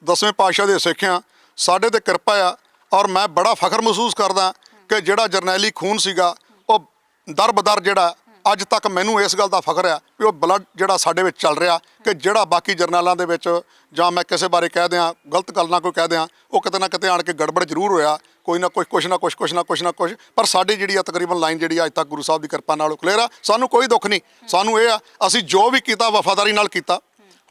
10ਵੇਂ ਪਾਤਸ਼ਾਹ ਦੇ ਸਿੱਖ ਹਾਂ, ਸਾਡੇ ਤੇ ਕਿਰਪਾ ਆ। ਔਰ ਮੈਂ ਬੜਾ ਫਖਰ ਮਹਿਸੂਸ ਕਰਦਾ ਕਿ ਜਿਹੜਾ ਜਰਨੈਲੀ ਖੂਨ ਸੀਗਾ ਉਹ ਦਰ ਬਦਰ ਜਿਹੜਾ ਅੱਜ ਤੱਕ ਮੈਨੂੰ ਇਸ ਗੱਲ ਦਾ ਫਖਰ ਆ ਵੀ ਉਹ ਬਲੱਡ ਜਿਹੜਾ ਸਾਡੇ ਵਿੱਚ ਚੱਲ ਰਿਹਾ, ਕਿ ਜਿਹੜਾ ਬਾਕੀ ਜਰਨੈਲਾਂ ਦੇ ਵਿੱਚ ਜਾਂ ਮੈਂ ਕਿਸੇ ਬਾਰੇ ਕਹਿ ਦਿਆਂ, ਗਲਤ ਗੱਲ ਨਾ ਕੋਈ ਕਹਿ ਦਿਆਂ, ਉਹ ਕਿਤੇ ਨਾ ਕਿਤੇ ਆਣ ਕੇ ਗੜਬੜ ਜ਼ਰੂਰ ਹੋਇਆ, ਕੋਈ ਨਾ ਕੁਛ ਨਾ ਕੁਛ, ਪਰ ਸਾਡੀ ਜਿਹੜੀ ਆ ਤਕਰੀਬਨ ਲਾਈਨ ਜਿਹੜੀ ਅੱਜ ਤੱਕ ਗੁਰੂ ਸਾਹਿਬ ਦੀ ਕਿਰਪਾ ਨਾਲ ਕਲੀਅਰ ਆ। ਸਾਨੂੰ ਕੋਈ ਦੁੱਖ ਨਹੀਂ, ਸਾਨੂੰ ਇਹ ਆ ਅਸੀਂ ਜੋ ਵੀ ਕੀਤਾ ਵਫਾਦਾਰੀ ਨਾਲ ਕੀਤਾ।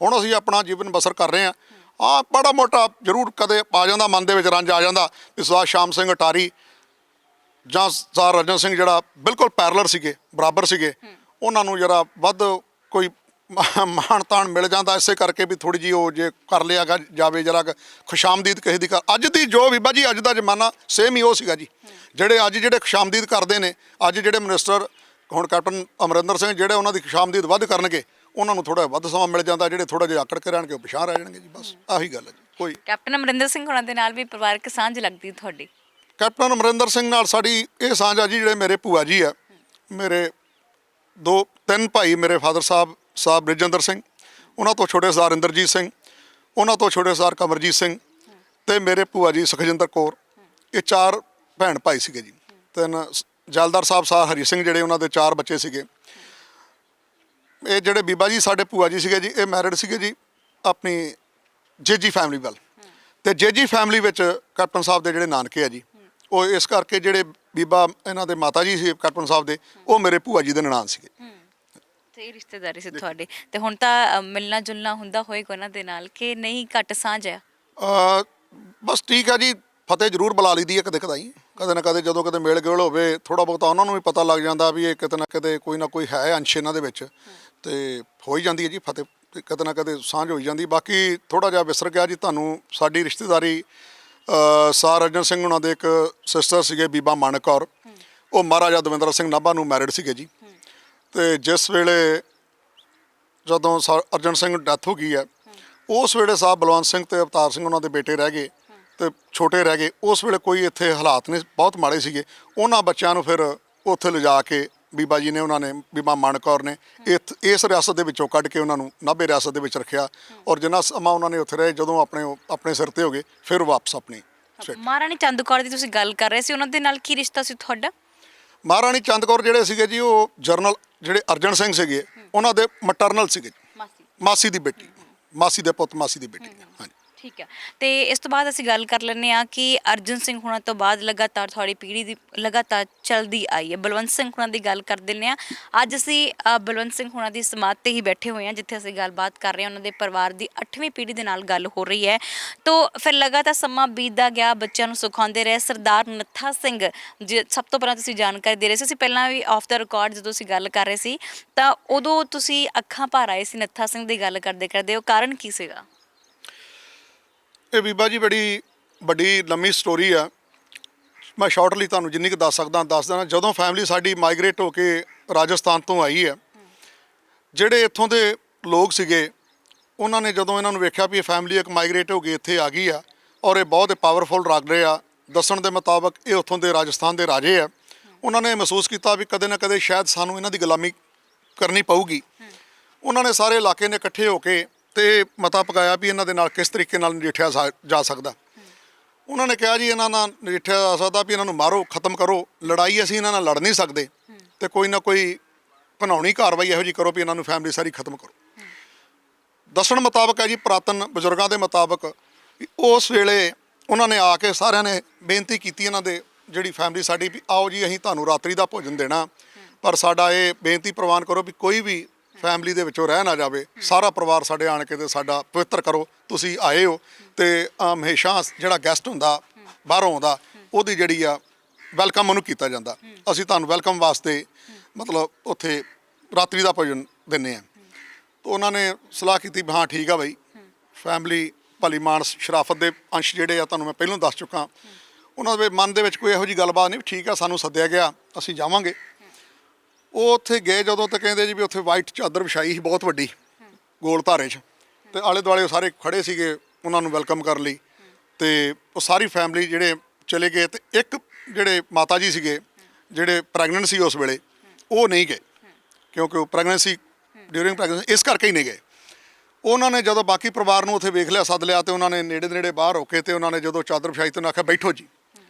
ਹੁਣ ਅਸੀਂ ਆਪਣਾ ਜੀਵਨ ਬਸਰ ਕਰ ਰਹੇ ਹਾਂ। ਬੜਾ ਮੋਟਾ ਜ਼ਰੂਰ ਕਦੇ ਆ ਜਾਂਦਾ, ਮਨ ਦੇ ਵਿੱਚ ਰੰਜ ਆ ਜਾਂਦਾ ਵੀ ਸਰਦਾਰ ਸ਼ਾਮ ਸਿੰਘ ਅਟਾਰੀ ਜਾਂ ਸਰਦਾਰ ਅਰਜਨ ਸਿੰਘ ਜਿਹੜਾ ਬਿਲਕੁਲ ਪੈਰਲਰ ਸੀਗੇ, ਬਰਾਬਰ ਸੀਗੇ, ਉਹਨਾਂ ਨੂੰ ਜਰਾ ਵੱਧ ਕੋਈ ਮਾਣ ਤਾਣ ਮਿਲ ਜਾਂਦਾ, ਇਸੇ ਕਰਕੇ ਵੀ ਥੋੜੀ ਜਿਹੀ ਉਹ ਜੇ ਕਰ ਲਿਆ ਜਾਵੇ ਜਰਾ ਖੁਸ਼ਾਮਦੀਦ ਕਿਸੇ ਦੀ ਕਰ। ਅੱਜ ਦੀ ਜੋ ਬੀਬਾ ਜੀ ਅੱਜ ਦਾ ਜ਼ਮਾਨਾ ਸੇਮ ਹੀ ਉਹ ਸੀਗਾ ਜੀ, ਜਿਹੜੇ ਖੁਸ਼ਾਮਦੀਦ ਕਰਦੇ ਨੇ, ਅੱਜ ਜਿਹੜੇ ਮਿਨਿਸਟਰ ਹੁਣ ਕੈਪਟਨ ਅਮਰਿੰਦਰ ਸਿੰਘ ਜਿਹੜੇ ਉਹਨਾਂ ਦੀ ਖੁਸ਼ਾਮਦੀਦ ਵੱਧ ਕਰਨਗੇ, ਉਹਨਾਂ ਨੂੰ ਥੋੜਾ ਵੱਧ ਸਮਾਂ ਮਿਲ ਜਾਂਦਾ, ਜਿਹੜੇ ਥੋੜਾ ਜਿਹਾ ਆਕੜ ਕੇ ਰਹਿਣਗੇ ਉਹ ਪਿਛਾਂਹ ਰਹਿ ਜਾਣਗੇ ਜੀ। ਬਸ ਆਹੀ ਗੱਲ ਹੈ ਜੀ। ਕੋਈ ਕੈਪਟਨ ਅਮਰਿੰਦਰ ਸਿੰਘ ਹੋਣਾ ਦੇ ਨਾਲ ਵੀ ਪਰਿਵਾਰਕ ਸਾਂਝ ਲੱਗਦੀ ਤੁਹਾਡੀ? ਕੈਪਟਨ ਅਮਰਿੰਦਰ ਸਿੰਘ ਨਾਲ ਸਾਡੀ ਇਹ ਸਾਂਝ ਆ ਜੀ, ਜਿਹੜੇ ਮੇਰੇ ਭੂਆ ਜੀ ਆ, ਮੇਰੇ 2-3 ਭਾਈ, ਮੇਰੇ ਫਾਦਰ ਸਾਹਿਬ ਰਜਿੰਦਰ ਸਿੰਘ, ਉਹਨਾਂ ਤੋਂ ਛੋਟੇ ਸਰਦਾਰ ਇੰਦਰਜੀਤ ਸਿੰਘ, ਉਹਨਾਂ ਤੋਂ ਛੋਟੇ ਸਰਦਾਰ ਕਮਰਜੀਤ ਸਿੰਘ, ਤੇ ਮੇਰੇ ਭੂਆ ਜੀ ਸੁਖਜਿੰਦਰ ਕੌਰ, ਇਹ 4 ਭੈਣ ਭਾਈ ਸੀਗੇ ਜੀ। 3 ਜਲਦਾਰ ਸਾਹਿਬ ਸਰਦਾਰ ਹਰੀ ਸਿੰਘ, ਜਿਹੜੇ ਉਹਨਾਂ ਦੇ 4 ਬੱਚੇ ਸੀਗੇ। ਇਹ ਜਿਹੜੇ ਬੀਬਾ ਜੀ ਸਾਡੇ ਭੂਆ ਜੀ ਸੀਗੇ ਜੀ, ਇਹ ਮੈਰਿਡ ਸੀਗੇ ਜੀ ਆਪਣੀ ਜੇਜੀ ਫੈਮਿਲੀ ਵੱਲ, ਤੇ ਜੇਜੀ ਫੈਮਿਲੀ ਵਿੱਚ ਕੈਪਟਨ ਸਾਹਿਬ ਦੇ ਜਿਹੜੇ ਨਾਨਕੇ ਆ ਜੀ, ਉਹ ਇਸ ਕਰਕੇ ਜਿਹੜੇ ਬੀਬਾ ਇਹਨਾਂ ਦੇ ਮਾਤਾ ਜੀ ਸੀ ਕੈਪਟਨ ਸਾਹਿਬ ਦੇ, ਉਹ ਮੇਰੇ ਭੂਆ ਜੀ ਦੇ ਨਨਾਣ ਸੀਗੇ। ਤੇ ਇਹ ਰਿਸ਼ਤੇਦਾਰੀ ਸੀ ਤੁਹਾਡੇ, ਤੇ ਹੁਣ ਤਾਂ ਮਿਲਣਾ ਜੁਲਣਾ ਹੁੰਦਾ ਹੋਏਗਾ ਉਹਨਾਂ ਦੇ ਨਾਲ ਕਿ ਨਹੀਂ, ਘੱਟ ਸਾਂਝ ਆ? ਬਸ ਠੀਕ ਆ ਜੀ, ਫਤਿਹ ਜ਼ਰੂਰ ਬੁਲਾ ਲਈਦੀ ਹੈ ਕਦੇ ਕਦਾਈ, ਕਦੇ ਨਾ ਕਦੇ ਜਦੋਂ ਕਦੇ ਮੇਲ ਗੇਲ ਹੋਵੇ, ਥੋੜਾ ਬਹੁਤਾ ਉਹਨਾਂ ਨੂੰ ਵੀ ਪਤਾ ਲੱਗ ਜਾਂਦਾ ਵੀ ਇਹ ਕਿਤੇ ਨਾ ਕਿਤੇ ਕੋਈ ਨਾ ਕੋਈ ਹੈ ਅੰਸ਼ ਇਹਨਾਂ ਦੇ ਵਿੱਚ, ਤੇ ਹੋ ਹੀ ਜਾਂਦੀ ਹੈ ਜੀ ਫਤਿਹ, ਕਦੇ ਨਾ ਕਦੇ ਸਾਂਝ ਹੋ ਜਾਂਦੀ। ਬਾਕੀ ਥੋੜਾ ਜਿਹਾ ਵਿਸਰ ਗਿਆ ਜੀ ਤੁਹਾਨੂੰ ਸਾਡੀ ਰਿਸ਼ਤੇਦਾਰੀ। ਸਰ ਅਰਜਨ ਸਿੰਘ ਉਹਨਾਂ ਦੇ ਇੱਕ ਸਿਸਟਰ ਸੀਗੇ ਬੀਬਾ ਮਾਨਕ ਕੌਰ, ਉਹ ਮਹਾਰਾਜਾ ਦਵਿੰਦਰ ਸਿੰਘ ਨਾਭਾ ਨੂੰ ਮੈਰਿਡ ਸੀਗੇ ਜੀ। ਤੇ ਜਿਸ ਵੇਲੇ ਜਦੋਂ ਅਰਜਨ ਸਿੰਘ ਨੂੰ ਡੈਥ ਹੋ ਗਈ ਹੈ, ਉਸ ਵੇਲੇ ਸਾਹਿਬ ਬਲਵੰਤ ਸਿੰਘ ਤੇ ਅਵਤਾਰ ਸਿੰਘ ਉਹਨਾਂ ਦੇ ਬੇਟੇ ਰਹਿ ਗਏ ਤੇ ਛੋਟੇ ਰਹਿ ਗਏ। ਉਸ ਵੇਲੇ ਕੋਈ ਇੱਥੇ ਹਾਲਾਤ ਨਹੀਂ, ਬਹੁਤ ਮਾੜੇ ਸੀਗੇ। ਉਹਨਾਂ ਬੱਚਿਆਂ ਨੂੰ ਫਿਰ ਉੱਥੇ ਲਿਜਾ ਕੇ ਬੀਬਾ ਜੀ ਨੇ, ਉਹਨਾਂ ਨੇ ਬੀਬਾ ਮਾਨ ਕੌਰ ਨੇ ਇਸ ਰਿਆਸਤ ਦੇ ਵਿੱਚੋਂ ਕੱਢ ਕੇ ਉਹਨਾਂ ਨੂੰ ਨਾਭੇ ਰਿਆਸਤ ਦੇ ਵਿੱਚ ਰੱਖਿਆ। ਔਰ ਜਿੰਨਾ ਸਮਾਂ ਉਹਨਾਂ ਨੇ ਉੱਥੇ ਰਹੇ, ਜਦੋਂ ਆਪਣੇ ਸਿਰ ਤੇ ਹੋ ਗਏ, ਫਿਰ ਵਾਪਸ ਆਪਣੀ ਮਹਾਰਾਣੀ ਚੰਦ ਕੌਰ ਦੀ ਤੁਸੀਂ ਗੱਲ ਕਰ ਰਹੇ ਸੀ, ਉਹਨਾਂ ਦੇ ਨਾਲ ਕੀ ਰਿਸ਼ਤਾ ਸੀ ਤੁਹਾਡਾ? ਮਹਾਰਾਣੀ ਚੰਦ ਕੌਰ ਜਿਹੜੇ ਸੀਗੇ ਜੀ, ਉਹ ਜਰਨਲ ਜਿਹੜੇ ਅਰਜਨ ਸਿੰਘ ਸੀਗੇ ਉਹਨਾਂ ਦੇ ਮਟਰਨਲ ਸੀਗੇ, ਮਾਸੀ ਦੀ ਬੇਟੀ, ਮਾਸੀ ਦੇ ਪੁੱਤ, ਮਾਸੀ ਦੀ ਬੇਟੀ। ਹਾਂਜੀ, ਠੀਕ ਹੈ। ਤੇ ਇਸ ਤੋਂ ਬਾਅਦ ਅਸੀਂ ਗੱਲ ਕਰ ਲੈਂਦੇ ਹਾਂ ਕਿ ਅਰਜਨ ਸਿੰਘ ਹੁਣਾਂ ਤੋਂ ਬਾਅਦ ਲਗਾਤਾਰ ਤੁਹਾਡੀ ਪੀੜ੍ਹੀ ਦੀ ਲਗਾਤਾਰ ਚੱਲਦੀ ਆਈ ਹੈ। ਬਲਵੰਤ ਸਿੰਘ ਹੁਣਾਂ ਦੀ ਗੱਲ ਕਰ ਦਿੰਦੇ ਹਾਂ। ਅੱਜ ਅਸੀਂ ਬਲਵੰਤ ਸਿੰਘ ਹੁਣਾਂ ਦੀ ਸਮਾਧ 'ਤੇ ਹੀ ਬੈਠੇ ਹੋਏ ਹਾਂ, ਜਿੱਥੇ ਅਸੀਂ ਗੱਲਬਾਤ ਕਰ ਰਹੇ ਹਾਂ। ਉਹਨਾਂ ਦੇ ਪਰਿਵਾਰ ਦੀ 8ਵੀਂ ਪੀੜ੍ਹੀ ਦੇ ਨਾਲ ਗੱਲ ਹੋ ਰਹੀ ਹੈ। ਤਾਂ ਫਿਰ ਲਗਾਤਾਰ ਸਮਾਂ ਬੀਤਦਾ ਗਿਆ, ਬੱਚਿਆਂ ਨੂੰ ਸਿਖਾਉਂਦੇ ਰਹੇ। ਸਰਦਾਰ ਨੱਥਾ ਸਿੰਘ ਸਭ ਤੋਂ ਪਹਿਲਾਂ ਤੁਸੀਂ ਜਾਣਕਾਰੀ ਦੇ ਰਹੇ ਸੀ। ਅਸੀਂ ਪਹਿਲਾਂ ਵੀ ਆਫ ਦਾ ਰਿਕਾਰਡ ਜਦੋਂ ਅਸੀਂ ਗੱਲ ਕਰ ਰਹੇ ਸੀ, ਤਾਂ ਉਦੋਂ ਤੁਸੀਂ ਅੱਖਾਂ ਭਰ ਆਏ ਸੀ ਨੱਥਾ ਸਿੰਘ ਦੀ ਗੱਲ ਕਰਦੇ ਕਰਦੇ। ਉਹ ਕਾਰਨ ਕੀ ਸੀਗਾ? ਇਹ ਬੀਬਾ ਜੀ ਬੜੀ ਵੱਡੀ ਲੰਮੀ ਸਟੋਰੀ ਆ। ਮੈਂ ਸ਼ਾਰਟਲੀ ਤੁਹਾਨੂੰ ਜਿੰਨੀ ਕੁ ਦੱਸ ਸਕਦਾ ਦੱਸ ਦੇਣਾ। ਜਦੋਂ ਫੈਮਿਲੀ ਸਾਡੀ ਮਾਈਗ੍ਰੇਟ ਹੋ ਕੇ ਰਾਜਸਥਾਨ ਤੋਂ ਆਈ ਹੈ, ਜਿਹੜੇ ਇੱਥੋਂ ਦੇ ਲੋਕ ਸੀਗੇ, ਉਹਨਾਂ ਨੇ ਜਦੋਂ ਇਹਨਾਂ ਨੂੰ ਵੇਖਿਆ ਵੀ ਇਹ ਫੈਮਿਲੀ ਇੱਕ ਮਾਈਗ੍ਰੇਟ ਹੋ ਕੇ ਇੱਥੇ ਆ ਗਈ ਆ ਔਰ ਇਹ ਬਹੁਤ ਪਾਵਰਫੁਲ ਲੱਗ ਰਹੇ ਆ, ਦੱਸਣ ਦੇ ਮੁਤਾਬਕ ਇਹ ਉੱਥੋਂ ਦੇ ਰਾਜਸਥਾਨ ਦੇ ਰਾਜੇ ਆ, ਉਹਨਾਂ ਨੇ ਮਹਿਸੂਸ ਕੀਤਾ ਵੀ ਕਦੇ ਨਾ ਕਦੇ ਸ਼ਾਇਦ ਸਾਨੂੰ ਇਹਨਾਂ ਦੀ ਗੁਲਾਮੀ ਕਰਨੀ ਪਊਗੀ। ਉਹਨਾਂ ਨੇ ਸਾਰੇ ਇਲਾਕੇ ਨੇ ਇਕੱਠੇ ਹੋ ਕੇ ਤੇ ਮਤਾ ਪਕਾਇਆ ਵੀ ਇਹਨਾਂ ਦੇ ਨਾਲ ਕਿਸ ਤਰੀਕੇ ਨਾਲ ਨਜਿੱਠਿਆ ਜਾ ਸਕਦਾ। ਉਹਨਾਂ ਨੇ ਕਿਹਾ ਜੀ ਇਹਨਾਂ ਨਾਲ ਨਜਿੱਠਿਆ ਜਾ ਸਕਦਾ ਵੀ ਇਹਨਾਂ ਨੂੰ ਮਾਰੋ, ਖਤਮ ਕਰੋ, ਲੜਾਈ ਅਸੀਂ ਇਹਨਾਂ ਨਾਲ ਲੜ ਨਹੀਂ ਸਕਦੇ, ਤੇ ਕੋਈ ਨਾ ਕੋਈ ਘਿਨਾਉਣੀ ਕਾਰਵਾਈ ਇਹੋ ਜਿਹੀ ਕਰੋ ਵੀ ਇਹਨਾਂ ਨੂੰ ਫੈਮਿਲੀ ਸਾਰੀ ਖਤਮ ਕਰੋ। ਦੱਸਣ ਮੁਤਾਬਕ ਹੈ ਜੀ, ਪੁਰਾਤਨ ਬਜ਼ੁਰਗਾਂ ਦੇ ਮੁਤਾਬਕ, ਉਸ ਵੇਲੇ ਉਹਨਾਂ ਨੇ ਆ ਕੇ ਸਾਰਿਆਂ ਨੇ ਬੇਨਤੀ ਕੀਤੀ ਇਹਨਾਂ ਦੇ ਜਿਹੜੀ ਫੈਮਿਲੀ ਸਾਡੀ ਵੀ ਆਓ ਜੀ ਅਸੀਂ ਤੁਹਾਨੂੰ ਰਾਤਰੀ ਦਾ ਭੋਜਨ ਦੇਣਾ, ਪਰ ਸਾਡਾ ਇਹ ਬੇਨਤੀ ਪ੍ਰਵਾਨ ਕਰੋ ਵੀ ਕੋਈ ਵੀ ਫੈਮਿਲੀ ਦੇ ਵਿੱਚੋਂ ਰਹਿ ਨਾ ਜਾਵੇ, ਸਾਰਾ ਪਰਿਵਾਰ ਸਾਡੇ ਆਣ ਕੇ ਤੇ ਸਾਡਾ ਪਵਿੱਤਰ ਕਰੋ। ਤੁਸੀਂ ਆਏ ਹੋ ਤੇ ਹਮੇਸ਼ਾ ਜਿਹੜਾ ਗੈਸਟ ਹੁੰਦਾ ਬਾਹਰੋਂ ਆਉਂਦਾ, ਉਹਦੀ ਜਿਹੜੀ ਆ ਵੈਲਕਮ ਉਹਨੂੰ ਕੀਤਾ ਜਾਂਦਾ। ਅਸੀਂ ਤੁਹਾਨੂੰ ਵੈਲਕਮ ਵਾਸਤੇ ਮਤਲਬ ਉੱਥੇ ਰਾਤਰੀ ਦਾ ਭੋਜਨ ਦਿੰਦੇ ਹਾਂ। ਤਾਂ ਉਹਨਾਂ ਨੇ ਸਲਾਹ ਕੀਤੀ ਵੀ ਹਾਂ ਠੀਕ ਆ ਬਾਈ, ਫੈਮਿਲੀ ਭਲੀ ਮਾਨਸ ਸ਼ਰਾਫਤ ਦੇ ਅੰਸ਼ ਜਿਹੜੇ ਆ ਤੁਹਾਨੂੰ ਮੈਂ ਪਹਿਲਾਂ ਦੱਸ ਚੁੱਕਾ। ਉਹਨਾਂ ਦੇ ਮਨ ਦੇ ਵਿੱਚ ਕੋਈ ਇਹੋ ਜਿਹੀ ਗੱਲਬਾਤ ਨਹੀਂ, ਠੀਕ ਆ ਸਾਨੂੰ ਸੱਦਿਆ ਗਿਆ ਅਸੀਂ ਜਾਵਾਂਗੇ। ਉਹ ਉੱਥੇ ਗਏ ਜਦੋਂ, ਤਾਂ ਕਹਿੰਦੇ ਜੀ ਵੀ ਉੱਥੇ ਵਾਈਟ ਚਾਦਰ ਵਿਛਾਈ ਸੀ ਬਹੁਤ ਵੱਡੀ ਗੋਲ ਧਾਰੇ 'ਚ, ਤੇ ਆਲੇ ਦੁਆਲੇ ਉਹ ਸਾਰੇ ਖੜੇ ਸੀਗੇ ਉਹਨਾਂ ਨੂੰ ਵੈਲਕਮ ਕਰਨ ਲਈ। ਤੇ ਉਹ ਸਾਰੀ ਫੈਮਿਲੀ ਜਿਹੜੇ ਚਲੇ ਗਏ, ਤੇ ਇੱਕ ਜਿਹੜੇ ਮਾਤਾ ਜੀ ਸੀਗੇ ਜਿਹੜੇ ਪ੍ਰੈਗਨੈਂਟ ਸੀ ਉਸ ਵੇਲੇ, ਉਹ ਨਹੀਂ ਗਏ ਕਿਉਂਕਿ ਉਹ ਪ੍ਰੈਗਨੈਂਸੀ ਡਿਊਰਿੰਗ ਪ੍ਰੈਗਨੈਂਸੀ ਇਸ ਕਰਕੇ ਹੀ ਨਹੀਂ ਗਏ। ਉਹਨਾਂ ਨੇ ਜਦੋਂ ਬਾਕੀ ਪਰਿਵਾਰ ਨੂੰ ਉੱਥੇ ਵੇਖ ਲਿਆ, ਸੱਦ ਲਿਆ, ਤੇ ਉਹਨਾਂ ਨੇ ਨੇੜੇ ਨੇੜੇ ਬਾਹਰ ਹੋ ਕੇ ਤੇ ਉਹਨਾਂ ਨੇ ਜਦੋਂ ਚਾਦਰ ਵਿਛਾਈ ਤੇ ਉਹਨਾਂ ਆਖਿਆ ਬੈਠੋ ਜੀ।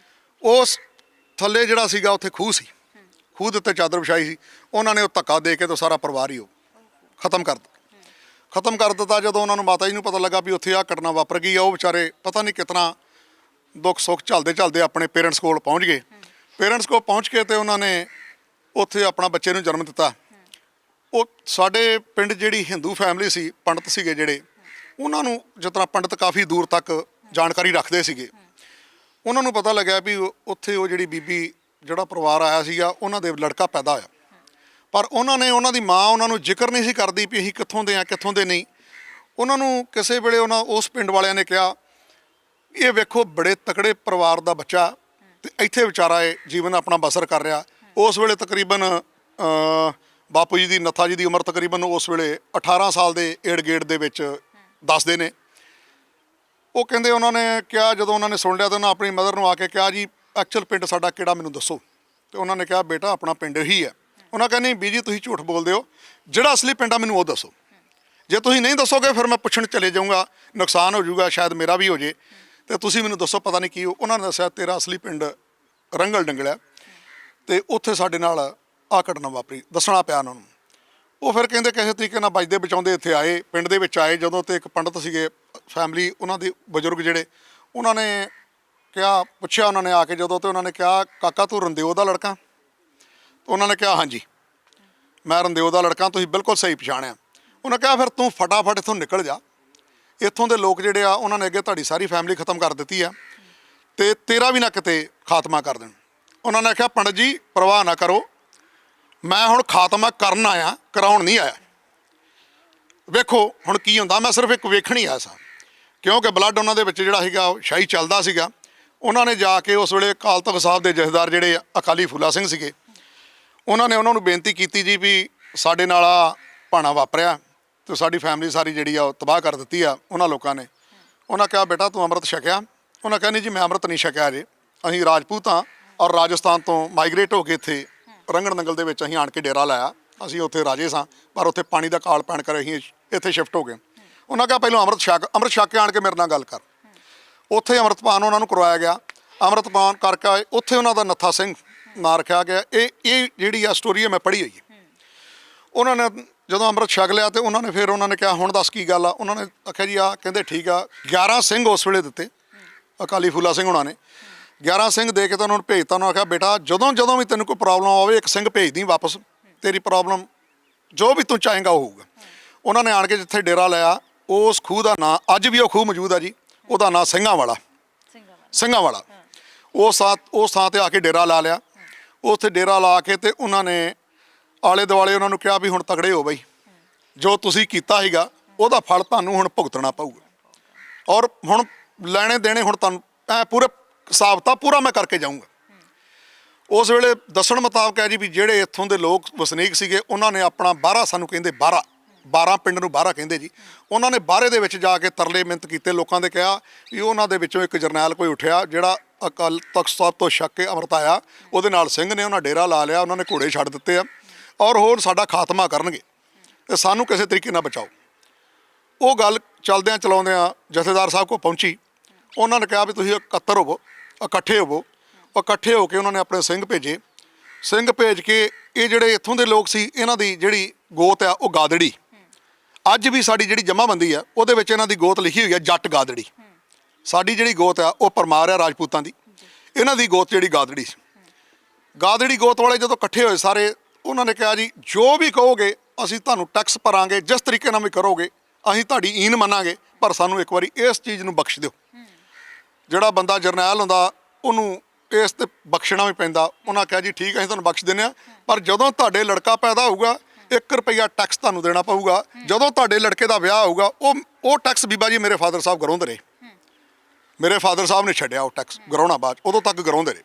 ਉਸ ਥੱਲੇ ਜਿਹੜਾ ਸੀਗਾ ਉੱਥੇ ਖੂਹ ਸੀ, ਖੂਹ ਦੇ ਉੱਤੇ ਚਾਦਰ ਵਿਛਾਈ ਸੀ, ਉਹਨਾਂ ਨੇ ਉਹ ਧੱਕਾ ਦੇ ਕੇ ਤਾਂ ਸਾਰਾ ਪਰਿਵਾਰ ਹੀ ਉਹ ਖਤਮ ਕਰ ਦਿੱਤਾ। ਜਦੋਂ ਉਹਨਾਂ ਨੂੰ ਮਾਤਾ ਜੀ ਨੂੰ ਪਤਾ ਲੱਗਾ ਵੀ ਉੱਥੇ ਆਹ ਘਟਨਾ ਵਾਪਰ ਗਈ ਆ, ਉਹ ਵਿਚਾਰੇ ਪਤਾ ਨਹੀਂ ਕਿਤਨਾ ਦੁੱਖ ਸੁੱਖ ਝੱਲਦੇ ਆਪਣੇ ਪੇਰੈਂਟਸ ਕੋਲ ਪਹੁੰਚ ਗਏ। ਪੇਰੈਂਟਸ ਕੋਲ ਪਹੁੰਚ ਕੇ ਤੇ ਉਹਨਾਂ ਨੇ ਉੱਥੇ ਆਪਣਾ ਬੱਚੇ ਨੂੰ ਜਨਮ ਦਿੱਤਾ। ਉਹ ਸਾਡੇ ਪਿੰਡ ਜਿਹੜੀ ਹਿੰਦੂ ਫੈਮਿਲੀ ਸੀ, ਪੰਡਤ ਸੀਗੇ ਜਿਹੜੇ, ਉਹਨਾਂ ਨੂੰ ਜਿਸ ਤਰ੍ਹਾਂ ਪੰਡਤ ਕਾਫੀ ਦੂਰ ਤੱਕ ਜਾਣਕਾਰੀ ਰੱਖਦੇ ਸੀਗੇ, ਉਹਨਾਂ ਨੂੰ ਪਤਾ ਲੱਗਿਆ ਵੀ ਉੱਥੇ ਉਹ ਜਿਹੜੀ ਬੀਬੀ ਜਿਹੜਾ ਪਰਿਵਾਰ ਆਇਆ ਸੀਗਾ, ਉਹਨਾਂ ਦੇ ਲੜਕਾ ਪੈਦਾ ਹੋਇਆ, ਪਰ ਉਹਨਾਂ ਦੀ ਮਾਂ ਉਹਨਾਂ ਨੂੰ ਜ਼ਿਕਰ ਨਹੀਂ ਸੀ ਕਰਦੀ ਵੀ ਅਸੀਂ ਕਿੱਥੋਂ ਦੇ ਆ ਕਿੱਥੋਂ ਦੇ ਨਹੀਂ। ਉਹਨਾਂ ਨੂੰ ਕਿਸੇ ਵੇਲੇ ਉਸ ਪਿੰਡ ਵਾਲਿਆਂ ਨੇ ਕਿਹਾ, ਇਹ ਵੇਖੋ ਬੜੇ ਤਕੜੇ ਪਰਿਵਾਰ ਦਾ ਬੱਚਾ ਤੇ ਇੱਥੇ ਵਿਚਾਰਾ ਇਹ ਜੀਵਨ ਆਪਣਾ ਬਸਰ ਕਰ ਰਿਹਾ। ਉਸ ਵੇਲੇ ਤਕਰੀਬਨ ਬਾਪੂ ਜੀ ਦੀ, ਨੱਥਾ ਜੀ ਦੀ ਉਮਰ ਤਕਰੀਬਨ ਉਸ ਵੇਲੇ 18 ਸਾਲ ਦੇ ਏੜ ਗੇੜ ਦੇ ਵਿੱਚ ਦੱਸਦੇ ਨੇ। ਉਹ ਕਹਿੰਦੇ ਉਹਨਾਂ ਨੇ ਕਿਹਾ, ਜਦੋਂ ਉਹਨਾਂ ਨੇ ਸੁਣ ਲਿਆ ਤਾਂ ਉਹਨਾਂ ਆਪਣੀ ਮਦਰ ਨੂੰ ਆ ਕੇ ਕਿਹਾ ਜੀ ਐਕਚੁਅਲ ਪਿੰਡ ਸਾਡਾ ਕਿਹੜਾ ਮੈਨੂੰ ਦੱਸੋ। ਤੇ ਉਹਨਾਂ ਨੇ ਕਿਹਾ ਬੇਟਾ ਆਪਣਾ ਪਿੰਡ ਹੀ ਹੈ। ਉਹਨਾਂ ਕਹਿੰਦੇ ਬੀਜੀ ਤੁਸੀਂ ਝੂਠ ਬੋਲਦੇ ਹੋ, ਜਿਹੜਾ ਅਸਲੀ ਪਿੰਡ ਆ ਮੈਨੂੰ ਉਹ ਦੱਸੋ, ਜੇ ਤੁਸੀਂ ਨਹੀਂ ਦੱਸੋਗੇ ਫਿਰ ਮੈਂ ਪੁੱਛਣ ਚਲੇ ਜਾਊਂਗਾ, ਨੁਕਸਾਨ ਹੋ ਜਾਊਗਾ, ਸ਼ਾਇਦ ਮੇਰਾ ਵੀ ਹੋ ਜੇ, ਤੇ ਤੁਸੀਂ ਮੈਨੂੰ ਦੱਸੋ ਪਤਾ ਨਹੀਂ ਕੀ ਹੋ। ਉਹਨਾਂ ਨੇ ਦੱਸਿਆ ਤੇਰਾ ਅਸਲੀ ਪਿੰਡ ਰੰਗਲ ਡੰਗਲਿਆ, ਤੇ ਉੱਥੇ ਸਾਡੇ ਨਾਲ ਆਹ ਘਟਨਾ ਵਾਪਰੀ। ਦੱਸਣਾ ਪਿਆ ਉਹਨਾਂ ਨੂੰ। ਉਹ ਫਿਰ ਕਹਿੰਦੇ ਕਿਸੇ ਤਰੀਕੇ ਨਾਲ ਬਚਦੇ ਬਚਾਉਂਦੇ ਇੱਥੇ ਆਏ, ਪਿੰਡ ਦੇ ਵਿੱਚ ਆਏ ਜਦੋਂ, ਤੇ ਇੱਕ ਪੰਡਤ ਸੀਗੇ ਫੈਮਿਲੀ, ਉਹਨਾਂ ਦੇ ਬਜ਼ੁਰਗ ਜਿਹੜੇ, ਉਹਨਾਂ ਨੇ ਕਿਹਾ, ਪੁੱਛਿਆ ਉਹਨਾਂ ਨੇ ਆ ਕੇ ਜਦੋਂ, ਤੇ ਉਹਨਾਂ ਨੇ ਕਿਹਾ ਕਾਕਾ ਤੂੰ ਰੰਦੇਓ ਦਾ ਲੜਕਾ? ਉਹਨਾਂ ਨੇ ਕਿਹਾ ਹਾਂਜੀ ਮੈਂ ਰੰਦੇਓ ਦਾ ਲੜਕਾ, ਤੁਸੀਂ ਬਿਲਕੁਲ ਸਹੀ ਪਛਾਣਿਆ। ਉਹਨਾਂ ਕਿਹਾ ਫਿਰ ਤੂੰ ਫਟਾਫਟ ਇੱਥੋਂ ਨਿਕਲ ਜਾ, ਇੱਥੋਂ ਦੇ ਲੋਕ ਜਿਹੜੇ ਆ ਉਹਨਾਂ ਨੇ ਅੱਗੇ ਤੁਹਾਡੀ ਸਾਰੀ ਫੈਮਿਲੀ ਖਤਮ ਕਰ ਦਿੱਤੀ ਆ, ਤੇ ਤੇਰਾ ਵੀ ਨਾ ਕਿਤੇ ਖਾਤਮਾ ਕਰ ਦੇਣ। ਉਹਨਾਂ ਨੇ ਆਖਿਆ ਪੰਡਤ ਜੀ ਪਰਵਾਹ ਨਾ ਕਰੋ, ਮੈਂ ਹੁਣ ਖਾਤਮਾ ਕਰਨ ਆਇਆ, ਕਰਾਉਣ ਨਹੀਂ ਆਇਆ। ਵੇਖੋ ਹੁਣ ਕੀ ਹੁੰਦਾ, ਮੈਂ ਸਿਰਫ ਇੱਕ ਵੇਖਣ ਹੀ ਆਇਆ ਸਾਂ, ਕਿਉਂਕਿ ਬਲੱਡ ਉਹਨਾਂ ਦੇ ਵਿੱਚ ਜਿਹੜਾ ਸੀਗਾ ਉਹ ਸ਼ਾਹੀ ਚੱਲਦਾ ਸੀਗਾ। ਉਹਨਾਂ ਨੇ ਜਾ ਕੇ ਉਸ ਵੇਲੇ ਅਕਾਲ ਤਖ਼ਤ ਸਾਹਿਬ ਦੇ ਜਥੇਦਾਰ ਜਿਹੜੇ ਅਕਾਲੀ ਫੂਲਾ ਸਿੰਘ ਸੀਗੇ, ਉਹਨਾਂ ਨੇ ਉਹਨਾਂ ਨੂੰ ਬੇਨਤੀ ਕੀਤੀ ਜੀ ਵੀ ਸਾਡੇ ਨਾਲ ਆ ਭਾਣਾ ਵਾਪਰਿਆ ਤੇ ਸਾਡੀ ਫੈਮਿਲੀ ਸਾਰੀ ਜਿਹੜੀ ਆ ਉਹ ਤਬਾਹ ਕਰ ਦਿੱਤੀ ਆ ਉਹਨਾਂ ਲੋਕਾਂ ਨੇ। ਉਹਨਾਂ ਕਿਹਾ ਬੇਟਾ ਤੂੰ ਅੰਮ੍ਰਿਤ ਛਕਿਆ? ਉਹਨਾਂ ਕਹਿੰਦੇ ਜੀ ਮੈਂ ਅੰਮ੍ਰਿਤ ਨਹੀਂ ਛਕਿਆ ਜੇ, ਅਸੀਂ ਰਾਜਪੂਤ ਹਾਂ ਔਰ ਰਾਜਸਥਾਨ ਤੋਂ ਮਾਈਗ੍ਰੇਟ ਹੋ ਕੇ ਇੱਥੇ ਰੰਗੜ ਨੰਗਲ ਦੇ ਵਿੱਚ ਅਸੀਂ ਆਣ ਕੇ ਡੇਰਾ ਲਾਇਆ। ਅਸੀਂ ਉੱਥੇ ਰਾਜੇ ਸਾਂ ਪਰ ਉੱਥੇ ਪਾਣੀ ਦਾ ਕਾਲ ਪੈਣ ਕਰ ਅਸੀਂ ਇੱਥੇ ਸ਼ਿਫਟ ਹੋ ਗਏ। ਉਹਨਾਂ ਕਿਹਾ ਪਹਿਲਾਂ ਅੰਮ੍ਰਿਤ ਛਕ ਕੇ ਆਣ ਕੇ ਮੇਰੇ ਨਾਲ ਗੱਲ ਕਰ। ਉੱਥੇ ਅੰਮ੍ਰਿਤਪਾਨ ਉਹਨਾਂ ਨੂੰ ਕਰਵਾਇਆ ਗਿਆ। ਅੰਮ੍ਰਿਤਪਾਨ ਕਰਕੇ ਉੱਥੇ ਉਹਨਾਂ ਦਾ ਨੱਥਾ ਸਿੰਘ ਨਾਂ ਰੱਖਿਆ ਗਿਆ। ਇਹ ਜਿਹੜੀ ਆ ਸਟੋਰੀ ਹੈ ਮੈਂ ਪੜ੍ਹੀ ਹੋਈ ਹੈ। ਉਹਨਾਂ ਨੇ ਜਦੋਂ ਅੰਮ੍ਰਿਤ ਛਕ ਲਿਆ ਤੇ ਉਹਨਾਂ ਨੇ ਫਿਰ ਉਹਨਾਂ ਨੇ ਕਿਹਾ ਹੁਣ ਦੱਸ ਕੀ ਗੱਲ ਆ। ਉਹਨਾਂ ਨੇ ਆਖਿਆ ਜੀ ਆ, ਕਹਿੰਦੇ ਠੀਕ ਆ। 11 ਸਿੰਘ ਉਸ ਵੇਲੇ ਦਿੱਤੇ ਅਕਾਲੀ ਫੂਲਾ ਸਿੰਘ ਉਹਨਾਂ ਨੇ। 11 ਸਿੰਘ ਦੇ ਕੇ ਤਾਂ ਉਹਨਾਂ ਨੂੰ ਭੇਜਤਾ। ਉਹਨਾਂ ਆਖਿਆ ਬੇਟਾ ਜਦੋਂ ਵੀ ਤੈਨੂੰ ਕੋਈ ਪ੍ਰੋਬਲਮ ਆਵੇ ਇੱਕ ਸਿੰਘ ਭੇਜ ਦੀ ਵਾਪਸ, ਤੇਰੀ ਪ੍ਰੋਬਲਮ ਜੋ ਵੀ ਤੂੰ ਚਾਹੇਗਾ ਉਹ ਹੋਊਗਾ। ਉਹਨਾਂ ਨੇ ਆਣ ਕੇ ਜਿੱਥੇ ਡੇਰਾ ਲਾਇਆ ਉਸ ਖੂਹ ਦਾ ਨਾਂ ਅੱਜ ਵੀ ਉਹ ਖੂਹ ਮੌਜੂਦ ਆ ਜੀ, ਉਹਦਾ ਨਾਂ ਸਿੰਘਾਂ ਵਾਲਾ। ਉਸ ਥਾਂ ਤੇ ਆ ਕੇ ਡੇਰਾ ਲਾ ਲਿਆ। ਉੱਥੇ ਡੇਰਾ ਲਾ ਕੇ ਤੇ ਉਹਨਾਂ ਨੇ ਆਲੇ ਦੁਆਲੇ ਉਹਨਾਂ ਨੂੰ ਕਿਹਾ ਵੀ ਹੁਣ ਤਗੜੇ ਹੋ ਬਈ, ਜੋ ਤੁਸੀਂ ਕੀਤਾ ਸੀਗਾ ਉਹਦਾ ਫਲ ਤੁਹਾਨੂੰ ਹੁਣ ਭੁਗਤਣਾ ਪਊਗਾ ਔਰ ਹੁਣ ਲੈਣੇ ਦੇਣੇ ਹੁਣ ਤੁਹਾਨੂੰ ਐ ਪੂਰੇ ਹਿਸਾਬਤਾ ਪੂਰਾ ਮੈਂ ਕਰਕੇ ਜਾਊਂਗਾ। ਉਸ ਵੇਲੇ ਦੱਸਣ ਮੁਤਾਬਕ ਹੈ ਜੀ ਵੀ ਜਿਹੜੇ ਇੱਥੋਂ ਦੇ ਲੋਕ ਵਸਨੀਕ ਸੀਗੇ ਉਹਨਾਂ ਨੇ ਆਪਣਾ ਬਾਰਾ, ਸਾਨੂੰ ਕਹਿੰਦੇ 12 ਪਿੰਡ ਨੂੰ ਬਾਰਾ ਕਹਿੰਦੇ ਜੀ, ਉਹਨਾਂ ਨੇ ਬਾਰੇ ਦੇ ਵਿੱਚ ਜਾ ਕੇ ਤਰਲੇ ਮਿੰਤ ਕੀਤੇ ਲੋਕਾਂ ਦੇ। ਕਿਹਾ ਵੀ ਉਹਨਾਂ ਦੇ ਵਿੱਚੋਂ ਇੱਕ ਜਰਨੈਲ ਕੋਈ ਉੱਠਿਆ ਜਿਹੜਾ ਅਕਾਲ ਤਖ਼ਤ ਸਾਹਿਬ ਤੋਂ ਛਕ ਕੇ ਅੰਮ੍ਰਿਤ ਆਇਆ, ਉਹਦੇ ਨਾਲ ਸਿੰਘ ਨੇ ਉਹਨਾਂ ਡੇਰਾ ਲਾ ਲਿਆ, ਉਹਨਾਂ ਨੇ ਘੋੜੇ ਛੱਡ ਦਿੱਤੇ ਆ ਔਰ ਹੋਰ ਸਾਡਾ ਖਾਤਮਾ ਕਰਨਗੇ ਤੇ ਸਾਨੂੰ ਕਿਸੇ ਤਰੀਕੇ ਨਾਲ ਬਚਾਓ। ਉਹ ਗੱਲ ਚਲਦਿਆਂ ਚਲਾਉਂਦਿਆਂ ਜਥੇਦਾਰ ਸਾਹਿਬ ਕੋਲ ਪਹੁੰਚੀ। ਉਹਨਾਂ ਨੇ ਕਿਹਾ ਵੀ ਤੁਸੀਂ ਇਕੱਠੇ ਹੋਵੋ। ਇਕੱਠੇ ਹੋ ਕੇ ਉਹਨਾਂ ਨੇ ਆਪਣੇ ਸਿੰਘ ਭੇਜ ਕੇ ਇਹ ਜਿਹੜੇ ਇੱਥੋਂ ਦੇ ਲੋਕ ਸੀ ਇਹਨਾਂ ਦੀ ਜਿਹੜੀ ਗੋਤ ਆ ਉਹ ਗਾਦੜੀ। ਅੱਜ ਵੀ ਸਾਡੀ ਜਿਹੜੀ ਜਮ੍ਹਾਂਬੰਦੀ ਆ ਉਹਦੇ ਵਿੱਚ ਇਹਨਾਂ ਦੀ ਗੋਤ ਲਿਖੀ ਹੋਈ ਆ ਜੱਟ ਗਾਦੜੀ। ਸਾਡੀ ਜਿਹੜੀ ਗੋਤ ਆ ਉਹ ਪਰਮਾਰ ਆ ਰਾਜਪੂਤਾਂ ਦੀ, ਇਹਨਾਂ ਦੀ ਗੋਤ ਜਿਹੜੀ ਗਾਦੜੀ ਸੀ। ਗਾਦੜੀ ਗੋਤ ਵਾਲੇ ਜਦੋਂ ਇਕੱਠੇ ਹੋਏ ਸਾਰੇ, ਉਹਨਾਂ ਨੇ ਕਿਹਾ ਜੀ ਜੋ ਵੀ ਕਹੋਗੇ ਅਸੀਂ ਤੁਹਾਨੂੰ ਟੈਕਸ ਭਰਾਂਗੇ, ਜਿਸ ਤਰੀਕੇ ਨਾਲ ਵੀ ਕਰੋਗੇ ਅਸੀਂ ਤੁਹਾਡੀ ਈਨ ਮੰਨਾਂਗੇ, ਪਰ ਸਾਨੂੰ ਇੱਕ ਵਾਰੀ ਇਸ ਚੀਜ਼ ਨੂੰ ਬਖਸ਼ ਦਿਓ। ਜਿਹੜਾ ਬੰਦਾ ਜਰਨੈਲ ਹੁੰਦਾ ਉਹਨੂੰ ਇਸ ਤੇ ਬਖਸ਼ਣਾ ਵੀ ਪੈਂਦਾ। ਉਹਨਾਂ ਕਿਹਾ ਜੀ ਠੀਕ ਹੈ ਅਸੀਂ ਤੁਹਾਨੂੰ ਬਖਸ਼ ਦਿੰਦੇ ਹਾਂ, ਪਰ ਜਦੋਂ ਤੁਹਾਡੇ ਲੜਕਾ ਪੈਦਾ ਹੋਊਗਾ 1 ਰੁਪਈਆ ਟੈਕਸ ਤੁਹਾਨੂੰ ਦੇਣਾ ਪਊਗਾ। ਜਦੋਂ ਤੁਹਾਡੇ ਲੜਕੇ ਦਾ ਵਿਆਹ ਹੋਊਗਾ ਉਹ ਟੈਕਸ ਬੀਬਾ ਜੀ ਮੇਰੇ ਫਾਦਰ ਸਾਹਿਬ ਗਰਾਉਂਦੇ ਰਹੇ। ਮੇਰੇ ਫਾਦਰ ਸਾਹਿਬ ਨੇ ਛੱਡਿਆ ਉਹ ਟੈਕਸ ਗਰਾਉਣਾ, ਬਾਅਦ ਉਦੋਂ ਤੱਕ ਗਰਾਉਂਦੇ ਰਹੇ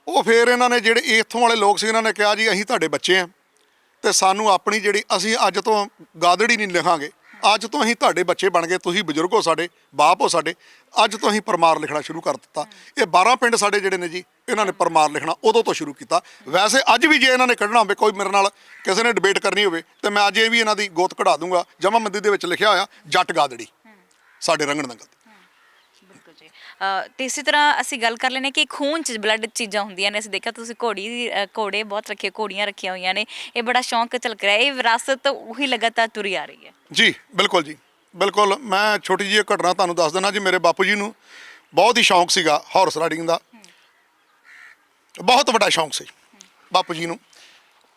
ਉਹ। ਫਿਰ ਇਹਨਾਂ ਨੇ ਜਿਹੜੇ ਇੱਥੋਂ ਵਾਲੇ ਲੋਕ ਸੀ ਇਹਨਾਂ ਨੇ ਕਿਹਾ ਜੀ ਅਸੀਂ ਤੁਹਾਡੇ ਬੱਚੇ ਹਾਂ ਤੇ ਸਾਨੂੰ ਆਪਣੀ ਜਿਹੜੀ ਅਸੀਂ ਅੱਜ ਤੋਂ ਗਾਦੜੀ ਨਹੀਂ ਲਿਖਾਂਗੇ, ਅੱਜ ਤੋਂ ਅਸੀਂ ਤੁਹਾਡੇ ਬੱਚੇ ਬਣ ਗਏ, ਤੁਸੀਂ ਬਜ਼ੁਰਗ ਹੋ, ਸਾਡੇ ਬਾਪ ਹੋ ਸਾਡੇ, ਅੱਜ ਤੋਂ ਅਸੀਂ ਪਰਮਾਰ ਲਿਖਣਾ ਸ਼ੁਰੂ ਕਰ ਦਿੱਤਾ। ਇਹ 12 ਪਿੰਡ ਸਾਡੇ ਜਿਹੜੇ ਨੇ ਜੀ ਇਹਨਾਂ ਨੇ ਪਰਮਾਰ ਲਿਖਣਾ ਉਦੋਂ ਤੋਂ ਸ਼ੁਰੂ ਕੀਤਾ। ਵੈਸੇ ਅੱਜ ਵੀ ਜੇ ਇਹਨਾਂ ਨੇ ਕੱਢਣਾ ਹੋਵੇ, ਕੋਈ ਮੇਰੇ ਨਾਲ ਕਿਸੇ ਨੇ ਡਿਬੇਟ ਕਰਨੀ ਹੋਵੇ ਤੇ ਮੈਂ ਅੱਜ ਇਹ ਵੀ ਇਹਨਾਂ ਦੀ ਗੋਤ ਕਢਾ ਦੂੰਗਾ। ਜਮ੍ਹਾਂਬੰਦੀ ਦੇ ਵਿੱਚ ਲਿਖਿਆ ਹੋਇਆ ਜੱਟ ਗਾਦੜੀ ਸਾਡੇ ਰੰਗੜ ਨੰਗਲ। ਤੇ ਇਸੇ ਤਰ੍ਹਾਂ ਅਸੀਂ ਗੱਲ ਕਰ ਲੈਨੇ ਕਿ ਖੂਨ ਚ ਬਲੱਡ ਚੀਜ਼ਾਂ ਹੁੰਦੀਆਂ ਨੇ। ਅਸੀਂ ਦੇਖਿਆ ਤੁਸੀਂ ਘੋੜੇ ਬਹੁਤ ਰੱਖੇ, ਘੋੜੀਆਂ ਰੱਖੀਆਂ ਹੋਈਆਂ ਨੇ, ਇਹ ਬੜਾ ਸ਼ੌਂਕ ਝਲਕ ਰਿਹਾ। ਇਹ ਵਿਰਾਸਤ ਉਹੀ ਲਗਾਤਾਰ ਤੁਰੀ ਆ ਰਹੀ ਹੈ ਜੀ। ਬਿਲਕੁਲ ਜੀ, ਬਿਲਕੁਲ। ਮੈਂ ਛੋਟੀ ਜਿਹੀ ਘਟਨਾ ਤੁਹਾਨੂੰ ਦੱਸ ਦਿੰਦਾ ਜੀ। ਮੇਰੇ ਬਾਪੂ ਜੀ ਨੂੰ ਬਹੁਤ ਹੀ ਸ਼ੌਂਕ ਸੀਗਾ ਹਾਰਸ ਰਾਈਡਿੰਗ ਦਾ, ਬਹੁਤ ਵੱਡਾ ਸ਼ੌਂਕ ਸੀ ਬਾਪੂ ਜੀ ਨੂੰ,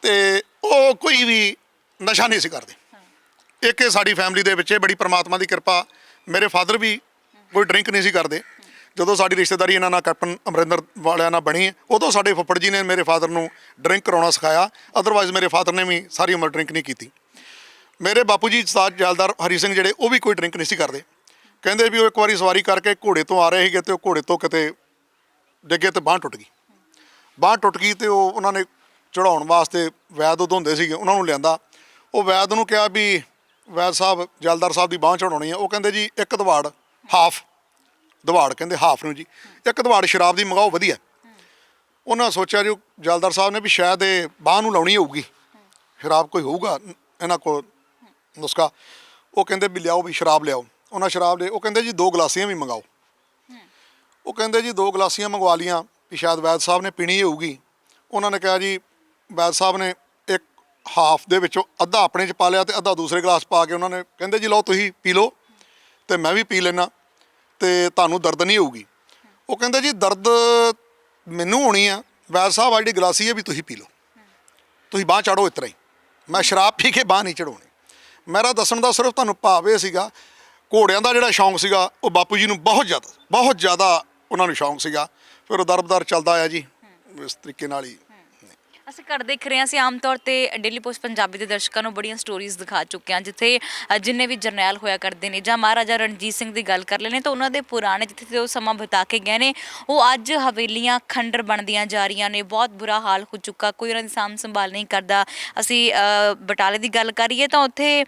ਤੇ ਉਹ ਕੋਈ ਵੀ ਨਸ਼ਾ ਨਹੀਂ ਸੀ ਕਰਦੇ। ਇੱਕ ਸਾਡੀ ਫੈਮਿਲੀ ਦੇ ਵਿੱਚ ਬੜੀ ਪ੍ਰਮਾਤਮਾ ਦੀ ਕਿਰਪਾ, ਮੇਰੇ ਫਾਦਰ ਵੀ ਕੋਈ ਡਰਿੰਕ ਨਹੀਂ ਸੀ ਕਰਦੇ। ਜਦੋਂ ਸਾਡੀ ਰਿਸ਼ਤੇਦਾਰੀ ਇਹਨਾਂ ਨਾਲ ਕੈਪਟਨ ਅਮਰਿੰਦਰ ਵਾਲਿਆਂ ਨਾਲ ਬਣੀ, ਉਦੋਂ ਸਾਡੇ ਫੁੱਫੜ ਜੀ ਨੇ ਮੇਰੇ ਫਾਦਰ ਨੂੰ ਡਰਿੰਕ ਕਰਾਉਣਾ ਸਿਖਾਇਆ। ਅਦਰਵਾਈਜ਼ ਮੇਰੇ ਫਾਦਰ ਨੇ ਵੀ ਸਾਰੀ ਉਮਰ ਡਰਿੰਕ ਨਹੀਂ ਕੀਤੀ। ਮੇਰੇ ਬਾਪੂ ਜੀ ਉਸਤਾਦ ਜੈਲਦਾਰ ਹਰੀ ਸਿੰਘ ਜਿਹੜੇ, ਉਹ ਵੀ ਕੋਈ ਡਰਿੰਕ ਨਹੀਂ ਸੀ ਕਰਦੇ। ਕਹਿੰਦੇ ਵੀ ਉਹ ਇੱਕ ਵਾਰੀ ਸਵਾਰੀ ਕਰਕੇ ਘੋੜੇ ਤੋਂ ਆ ਰਹੇ ਸੀਗੇ ਤੇ ਉਹ ਘੋੜੇ ਤੋਂ ਕਿਤੇ ਡਿੱਗੇ ਤੇ ਬਾਂਹ ਟੁੱਟ ਗਈ ਤੇ ਉਹਨਾਂ ਨੇ ਚੜਾਉਣ ਵਾਸਤੇ ਵੈਦ ਉਦੋਂ ਹੁੰਦੇ ਸੀਗੇ, ਉਹਨਾਂ ਨੂੰ ਲਿਆਂਦਾ। ਉਹ ਵੈਦ ਨੂੰ ਕਿਹਾ ਵੀ ਵੈਦ ਸਾਹਿਬ ਜੈਲਦਾਰ ਸਾਹਿਬ ਦੀ ਬਾਂਹ ਚੜਾਉਣੀ ਆ। ਉਹ ਕਹਿੰਦੇ ਜੀ ਇੱਕ ਦਵਾੜ ਕਹਿੰਦੇ ਹਾਫ ਨੂੰ ਜੀ, ਇੱਕ ਦਵਾੜ ਸ਼ਰਾਬ ਦੀ ਮੰਗਾਓ ਵਧੀਆ। ਉਹਨਾਂ ਸੋਚਿਆ ਜੀ ਜੈਲਦਾਰ ਸਾਹਿਬ ਨੇ ਵੀ ਸ਼ਾਇਦ ਇਹ ਬਾਂਹ ਨੂੰ ਲਾਉਣੀ ਹੋਊਗੀ, ਸ਼ਰਾਬ ਕੋਈ ਹੋਊਗਾ ਇਹਨਾਂ ਕੋਲ ਨੁਸਖਾ। ਉਹ ਕਹਿੰਦੇ ਵੀ ਲਿਆਓ ਵੀ ਸ਼ਰਾਬ ਲਿਆਓ। ਉਹਨਾਂ ਸ਼ਰਾਬ ਦੇ, ਉਹ ਕਹਿੰਦੇ ਜੀ 2 ਗਲਾਸੀਆਂ ਵੀ ਮੰਗਾਓ। ਉਹ ਕਹਿੰਦੇ ਜੀ 2 ਗਲਾਸੀਆਂ ਮੰਗਵਾ ਲੀਆਂ ਵੀ ਸ਼ਾਇਦ ਵੈਦ ਸਾਹਿਬ ਨੇ ਪੀਣੀ ਹੋਊਗੀ। ਉਹਨਾਂ ਨੇ ਕਿਹਾ ਜੀ ਵੈਦ ਸਾਹਿਬ ਨੇ ਇੱਕ ਹਾਫ ਦੇ ਵਿੱਚੋਂ ਅੱਧਾ ਆਪਣੇ 'ਚ ਪਾ ਲਿਆ ਤੇ ਅੱਧਾ ਦੂਸਰੇ ਗਲਾਸ ਪਾ ਕੇ ਉਹਨਾਂ ਨੇ ਕਹਿੰਦੇ ਜੀ ਲਓ ਤੁਸੀਂ ਪੀ ਲਓ ਤੇ ਮੈਂ ਵੀ ਪੀ ਲੈਣਾ ਤੇ ਤੁਹਾਨੂੰ ਦਰਦ ਨਹੀਂ ਹੋਊਗੀ। ਉਹ ਕਹਿੰਦੇ ਜੀ ਦਰਦ ਮੈਨੂੰ ਹੋਣੀ ਆ, ਵੈਦ ਸਾਹਿਬ ਆ ਜਿਹੜੀ ਗਲਾਸੀ ਹੈ ਵੀ ਤੁਸੀਂ ਪੀ ਲਓ, ਤੁਸੀਂ ਬਾਂਹ ਚਾੜੋ ਇਸ ਤਰ੍ਹਾਂ ਹੀ, ਮੈਂ ਸ਼ਰਾਬ ਪੀ ਕੇ ਬਾਂਹ ਨਹੀਂ ਚੜਾਉਣੀ। ਮੇਰਾ ਦੱਸਣ ਦਾ ਸਿਰਫ ਤੁਹਾਨੂੰ ਭਾਵ ਇਹ ਸੀਗਾ, ਘੋੜਿਆਂ ਦਾ ਜਿਹੜਾ ਸ਼ੌਂਕ ਸੀਗਾ ਉਹ ਬਾਪੂ ਜੀ ਨੂੰ ਬਹੁਤ ਜ਼ਿਆਦਾ ਉਹਨਾਂ ਨੂੰ ਸ਼ੌਂਕ ਸੀਗਾ। ਫਿਰ ਉਹ ਦਰਬਦਰ ਚੱਲਦਾ ਆਇਆ ਜੀ ਇਸ ਤਰੀਕੇ ਨਾਲ ਹੀ। ਅਸੀਂ ਘਰ ਦੇਖ ਰਹੇ ਹਾਂ, ਅਸੀਂ ਆਮ ਤੌਰ ਤੇ ਡੇਲੀ ਪੋਸਟ ਪੰਜਾਬੀ ਦੇ ਦਰਸ਼ਕਾਂ ਨੂੰ ਬੜੀਆਂ ਸਟੋਰੀਜ਼ ਦਿਖਾ ਚੁੱਕੇ ਹਾਂ, ਜਿੱਥੇ ਜਿੰਨੇ ਵੀ ਜਰਨੈਲ ਹੋਇਆ ਕਰਦੇ ਨੇ ਜਾਂ ਮਹਾਰਾਜਾ ਰਣਜੀਤ ਸਿੰਘ ਦੀ ਗੱਲ ਕਰ ਲੈਣੇ ਤਾਂ ਉਹਨਾਂ ਦੇ ਪੁਰਾਣੇ ਜਿੱਥੇ ਤੇ ਉਹ ਸਮਾਂ ਬਿਤਾ ਕੇ ਗਏ ਨੇ, ਉਹ ਅੱਜ ਹਵੇਲੀਆਂ ਖੰਡਰ ਬਣਦੀਆਂ ਜਾ ਰਹੀਆਂ ਨੇ। ਬਹੁਤ ਬੁਰਾ ਹਾਲ ਹੋ ਚੁੱਕਾ, ਕੋਈ ਉਹਨਾਂ ਦੀ ਸਾਂਭ ਸੰਭਾਲ ਨਹੀਂ ਕਰਦਾ। ਅਸੀਂ ਬਟਾਲੇ ਦੀ ਗੱਲ ਕਰੀਏ ਤਾਂ ਉੱਥੇ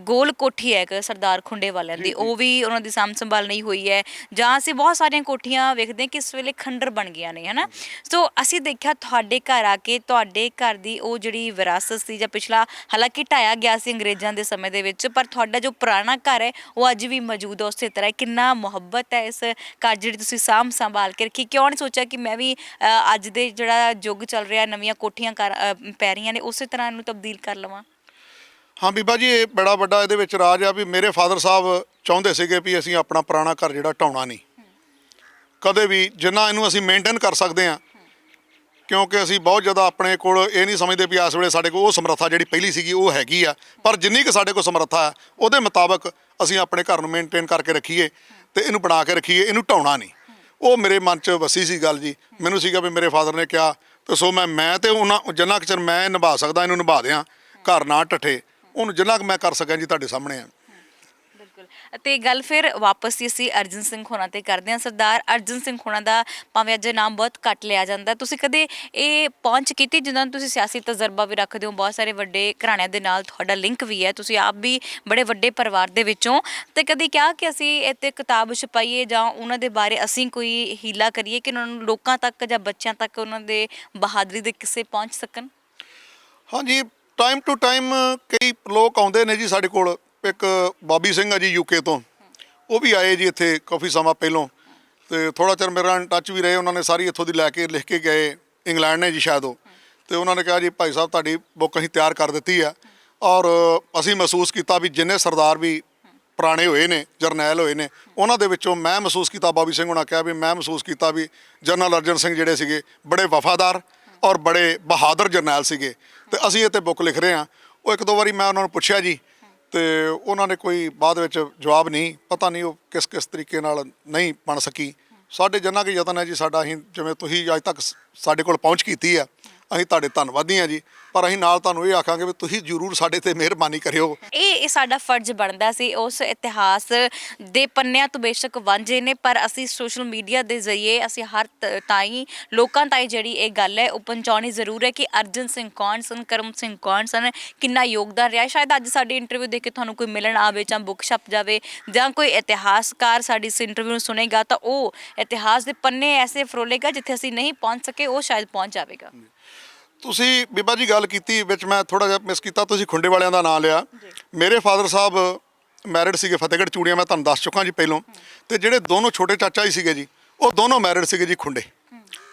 ਗੋਲ ਕੋਠੀ ਹੈ ਇੱਕ ਸਰਦਾਰ ਖੁੰਡੇ ਵਾਲਿਆਂ ਦੀ, ਉਹ ਵੀ ਉਹਨਾਂ ਦੀ ਸਾਂਭ ਸੰਭਾਲ ਨਹੀਂ ਹੋਈ ਹੈ। ਜਾਂ ਅਸੀਂ ਬਹੁਤ ਸਾਰੀਆਂ ਕੋਠੀਆਂ ਵੇਖਦੇ ਹਾਂ ਕਿ ਇਸ ਵੇਲੇ ਖੰਡਰ ਬਣ ਗਈਆਂ ਨੇ, ਹੈ ਨਾ। ਸੋ ਅਸੀਂ ਦੇਖਿਆ ਤੁਹਾਡੇ ਘਰ ਆ ਕੇ ਤੁਹਾਡੇ ਘਰ ਦੀ ਉਹ ਜਿਹੜੀ ਵਿਰਾਸਤ ਸੀ ਜਾਂ ਪਿਛਲਾ, ਹਾਲਾਂਕਿ ਢਾਇਆ ਗਿਆ ਸੀ ਅੰਗਰੇਜ਼ਾਂ ਦੇ ਸਮੇਂ ਦੇ ਵਿੱਚ, ਪਰ ਤੁਹਾਡਾ ਜੋ ਪੁਰਾਣਾ ਘਰ ਹੈ ਉਹ ਅੱਜ ਵੀ ਮੌਜੂਦ ਹੈ ਉਸੇ ਤਰ੍ਹਾਂ। ਕਿੰਨਾ ਮੁਹੱਬਤ ਹੈ ਇਸ ਘਰ ਜਿਹੜੀ ਤੁਸੀਂ ਸਾਂਭ ਸੰਭਾਲ ਕੇ ਰੱਖੀ। ਕਿਉਂ ਨਹੀਂ ਸੋਚਿਆ ਕਿ ਮੈਂ ਵੀ ਅੱਜ ਦੇ ਜਿਹੜਾ ਯੁੱਗ ਚੱਲ ਰਿਹਾ, ਨਵੀਆਂ ਕੋਠੀਆਂ ਪੈ ਰਹੀਆਂ ਨੇ, ਉਸੇ ਤਰ੍ਹਾਂ ਇਹਨੂੰ ਤਬਦੀਲ ਕਰ ਲਵਾਂ? ਹਾਂ ਬੀਬਾ ਜੀ, ਇਹ ਬੜਾ ਵੱਡਾ ਇਹਦੇ ਵਿੱਚ ਰਾਜ ਆ ਵੀ ਮੇਰੇ ਫਾਦਰ ਸਾਹਿਬ ਚਾਹੁੰਦੇ ਸੀਗੇ ਵੀ ਅਸੀਂ ਆਪਣਾ ਪੁਰਾਣਾ ਘਰ ਜਿਹੜਾ ਢਾਉਣਾ ਨਹੀਂ ਕਦੇ ਵੀ, ਜਿੰਨਾ ਇਹਨੂੰ ਅਸੀਂ ਮੇਨਟੇਨ ਕਰ ਸਕਦੇ ਹਾਂ। ਕਿਉਂਕਿ ਅਸੀਂ ਬਹੁਤ ਜ਼ਿਆਦਾ ਆਪਣੇ ਕੋਲ ਇਹ ਨਹੀਂ ਸਮਝਦੇ ਵੀ ਇਸ ਵੇਲੇ ਸਾਡੇ ਕੋਲ ਉਹ ਸਮਰੱਥਾ ਜਿਹੜੀ ਪਹਿਲੀ ਸੀਗੀ ਉਹ ਹੈਗੀ ਆ, ਪਰ ਜਿੰਨੀ ਕੁ ਸਾਡੇ ਕੋਲ ਸਮਰੱਥਾ ਹੈ ਉਹਦੇ ਮੁਤਾਬਕ ਅਸੀਂ ਆਪਣੇ ਘਰ ਨੂੰ ਮੇਨਟੇਨ ਕਰਕੇ ਰੱਖੀਏ ਤੇ ਇਹਨੂੰ ਬਣਾ ਕੇ ਰੱਖੀਏ, ਇਹਨੂੰ ਢਾਉਣਾ ਨਹੀਂ। ਉਹ ਮੇਰੇ ਮਨ 'ਚ ਵਸੀ ਸੀ ਗੱਲ ਜੀ। ਮੈਨੂੰ ਸੀਗਾ ਵੀ ਮੇਰੇ ਫਾਦਰ ਨੇ ਕਿਹਾ ਤੇ ਸੋ ਮੈਂ ਤੇ ਉਹਨਾਂ ਜਿੰਨਾ ਕੁ ਚਿਰ ਮੈਂ ਨਿਭਾ ਸਕਦਾ ਇਹਨੂੰ ਨਿਭਾ ਦਿਆਂ, ਘਰ ਨਾ ਢੱਠੇ, ਉਹਨੂੰ ਜਿੰਨਾ ਕੁ ਮੈਂ ਕਰ ਸਕਾਂ ਜੀ ਤੁਹਾਡੇ ਸਾਹਮਣੇ ਆ। ਬਿਲਕੁਲ। ਅਤੇ ਗੱਲ ਫਿਰ ਵਾਪਸ ਹੀ ਅਸੀਂ ਅਰਜਨ ਸਿੰਘ ਹੋਣਾ ਤੇ ਕਰਦੇ ਹਾਂ। ਸਰਦਾਰ ਅਰਜਨ ਸਿੰਘ ਹੋਣਾ ਦਾ ਭਾਵੇਂ ਅੱਜ ਨਾਮ ਬਹੁਤ ਘੱਟ ਲਿਆ ਜਾਂਦਾ, ਤੁਸੀਂ ਕਦੇ ਇਹ ਪਹੁੰਚ ਕੀਤੀ ਜਿਨ੍ਹਾਂ ਨੂੰ ਤੁਸੀਂ ਸਿਆਸੀ ਤਜਰਬਾ ਵੀ ਰੱਖਦੇ ਹੋ, ਬਹੁਤ ਸਾਰੇ ਵੱਡੇ ਘਰਾਣਿਆਂ ਦੇ ਨਾਲ ਤੁਹਾਡਾ ਲਿੰਕ ਵੀ ਹੈ, ਤੁਸੀਂ ਆਪ ਵੀ ਬੜੇ ਵੱਡੇ ਪਰਿਵਾਰ ਦੇ ਵਿੱਚੋਂ, ਤੇ ਕਦੀ ਕਿਹਾ ਕਿ ਅਸੀਂ ਇੱਥੇ ਕਿਤਾਬ ਛਪਾਈਏ ਜਾਂ ਉਹਨਾਂ ਦੇ ਬਾਰੇ ਅਸੀਂ ਕੋਈ ਹੀਲਾ ਕਰੀਏ ਕਿ ਉਹਨਾਂ ਨੂੰ ਲੋਕਾਂ ਤੱਕ ਜਾਂ ਬੱਚਿਆਂ ਤੱਕ ਉਹਨਾਂ ਦੇ ਬਹਾਦਰੀ ਦੇ ਕਿੱਸੇ ਪਹੁੰਚ ਸਕਣ? ਹਾਂਜੀ, ਟਾਈਮ ਟੂ ਟਾਈਮ ਕਈ ਲੋਕ ਆਉਂਦੇ ਨੇ ਜੀ ਸਾਡੇ ਕੋਲ। ਇੱਕ ਬਾਬੀ ਸਿੰਘ ਆ ਜੀ ਯੂਕੇ ਤੋਂ, ਉਹ ਵੀ ਆਏ ਜੀ ਇੱਥੇ ਕਾਫੀ ਸਮਾਂ ਪਹਿਲੋਂ, ਤੇ ਥੋੜ੍ਹਾ ਚਿਰ ਮੇਰੇ ਨਾਲ ਟੱਚ ਵੀ ਰਹੇ। ਉਹਨਾਂ ਨੇ ਸਾਰੀ ਇੱਥੋਂ ਦੀ ਲੈ ਕੇ ਲਿਖ ਕੇ ਗਏ, ਇੰਗਲੈਂਡ ਨੇ ਜੀ ਸ਼ਾਇਦ ਉਹ, ਤੇ ਉਹਨਾਂ ਨੇ ਕਿਹਾ ਜੀ ਭਾਈ ਸਾਹਿਬ ਤੁਹਾਡੀ ਬੁੱਕ ਅਸੀਂ ਤਿਆਰ ਕਰ ਦਿੱਤੀ ਆ। ਔਰ ਅਸੀਂ ਮਹਿਸੂਸ ਕੀਤਾ ਵੀ ਜਿੰਨੇ ਸਰਦਾਰ ਵੀ ਪੁਰਾਣੇ ਹੋਏ ਨੇ, ਜਰਨੈਲ ਹੋਏ ਨੇ, ਉਹਨਾਂ ਦੇ ਵਿੱਚੋਂ ਮੈਂ ਮਹਿਸੂਸ ਕੀਤਾ, ਬਾਬੀ ਸਿੰਘ ਹੋਣਾ ਕਿਹਾ ਵੀ ਮੈਂ ਮਹਿਸੂਸ ਕੀਤਾ ਵੀ ਜਨਰਲ ਅਰਜਨ ਸਿੰਘ ਜਿਹੜੇ ਸੀਗੇ ਬੜੇ ਵਫਾਦਾਰ ਔਰ ਬੜੇ ਬਹਾਦਰ ਜਰਨੈਲ ਸੀਗੇ। ਤੇ ਅਸੀਂ ਇਹ 'ਤੇ ਬੁੱਕ ਲਿਖ ਰਹੇ ਹਾਂ। ਉਹ ਇੱਕ ਦੋ ਵਾਰੀ ਮੈਂ ਉਹਨਾਂ ਨੂੰ ਪੁੱਛਿਆ ਜੀ, ਤੇ ਉਹਨਾਂ ਨੇ ਕੋਈ ਬਾਅਦ ਵਿੱਚ ਜਵਾਬ ਨਹੀਂ, ਪਤਾ ਨਹੀਂ ਉਹ ਕਿਸ ਤਰੀਕੇ ਨਾਲ ਨਹੀਂ ਬਣ ਸਕੀ। ਸਾਡੇ ਜਿੰਨਾ ਕੁ ਯਤਨ ਹੈ ਜੀ ਸਾਡਾ, ਅਸੀਂ ਜਿਵੇਂ ਤੁਸੀਂ ਅੱਜ ਤੱਕ ਸਾਡੇ ਕੋਲ ਪਹੁੰਚ ਕੀਤੀ ਆ, ਅਸੀਂ ਤੁਹਾਡੇ ਧੰਨਵਾਦੀ ਹਾਂ ਜੀ। ਪਰ ਅਸੀਂ ਨਾਲ ਤੁਹਾਨੂੰ ਇਹ ਆਖਾਂਗੇ ਵੀ ਤੁਸੀਂ ਜ਼ਰੂਰ ਸਾਡੇ ਤੇ ਮਿਹਰਬਾਨੀ ਕਰਿਓ। ਇਹ ਸਾਡਾ ਫਰਜ਼ ਬਣਦਾ ਸੀ। ਉਸ ਇਤਿਹਾਸ ਦੇ ਪੰਨਿਆਂ ਤੋਂ ਬੇਸ਼ੱਕ ਵਾਂਝੇ ਨੇ, ਪਰ ਅਸੀਂ ਸੋਸ਼ਲ ਮੀਡੀਆ ਦੇ ਜ਼ਰੀਏ ਅਸੀਂ ਹਰ ਤਾਈਂ ਲੋਕਾਂ ਤਾਈਂ ਜਿਹੜੀ ਇਹ ਗੱਲ ਹੈ ਉਹ ਪਹੁੰਚਾਉਣੀ ਜ਼ਰੂਰ ਹੈ ਕਿ ਅਰਜਨ ਸਿੰਘ ਕੌਣ ਸਨ, ਕਰਮ ਸਿੰਘ ਕੌਣ ਸਨ, ਕਿੰਨਾ ਯੋਗਦਾਨ ਰਿਹਾ। ਸ਼ਾਇਦ ਅੱਜ ਸਾਡੀ ਇੰਟਰਵਿਊ ਦੇਖ ਕੇ ਤੁਹਾਨੂੰ ਕੋਈ ਮਿਲਣ ਆਵੇ ਜਾਂ ਬੁੱਕ ਛਪ ਜਾਵੇ ਜਾਂ ਕੋਈ ਇਤਿਹਾਸਕਾਰ ਸਾਡੀ ਇਸ ਇੰਟਰਵਿਊ ਨੂੰ ਸੁਣੇਗਾ ਤਾਂ ਉਹ ਇਤਿਹਾਸ ਦੇ ਪੰਨੇ ਐਸੇ ਫਰੋਲੇਗਾ ਜਿੱਥੇ ਅਸੀਂ ਨਹੀਂ ਪਹੁੰਚ ਸਕੇ, ਉਹ ਸ਼ਾਇਦ ਪਹੁੰਚ ਜਾਵੇਗਾ। ਤੁਸੀਂ ਬੀਬਾ ਜੀ ਗੱਲ ਕੀਤੀ ਵਿੱਚ ਮੈਂ ਥੋੜ੍ਹਾ ਜਿਹਾ ਮਿਸ ਕੀਤਾ, ਤੁਸੀਂ ਖੁੰਡੇ ਵਾਲਿਆਂ ਦਾ ਨਾਂ ਲਿਆ। ਮੇਰੇ ਫਾਦਰ ਸਾਹਿਬ ਮੈਰਿਡ ਸੀਗੇ ਫਤਿਹਗੜ੍ਹ ਚੂੜੀਆਂ, ਮੈਂ ਤੁਹਾਨੂੰ ਦੱਸ ਚੁੱਕਾ ਜੀ ਪਹਿਲੋਂ। ਤੇ ਜਿਹੜੇ ਦੋਨੋਂ ਛੋਟੇ ਚਾਚਾ ਜੀ ਸੀਗੇ ਜੀ, ਉਹ ਦੋਨੋਂ ਮੈਰਿਡ ਸੀਗੇ ਜੀ ਖੁੰਡੇ।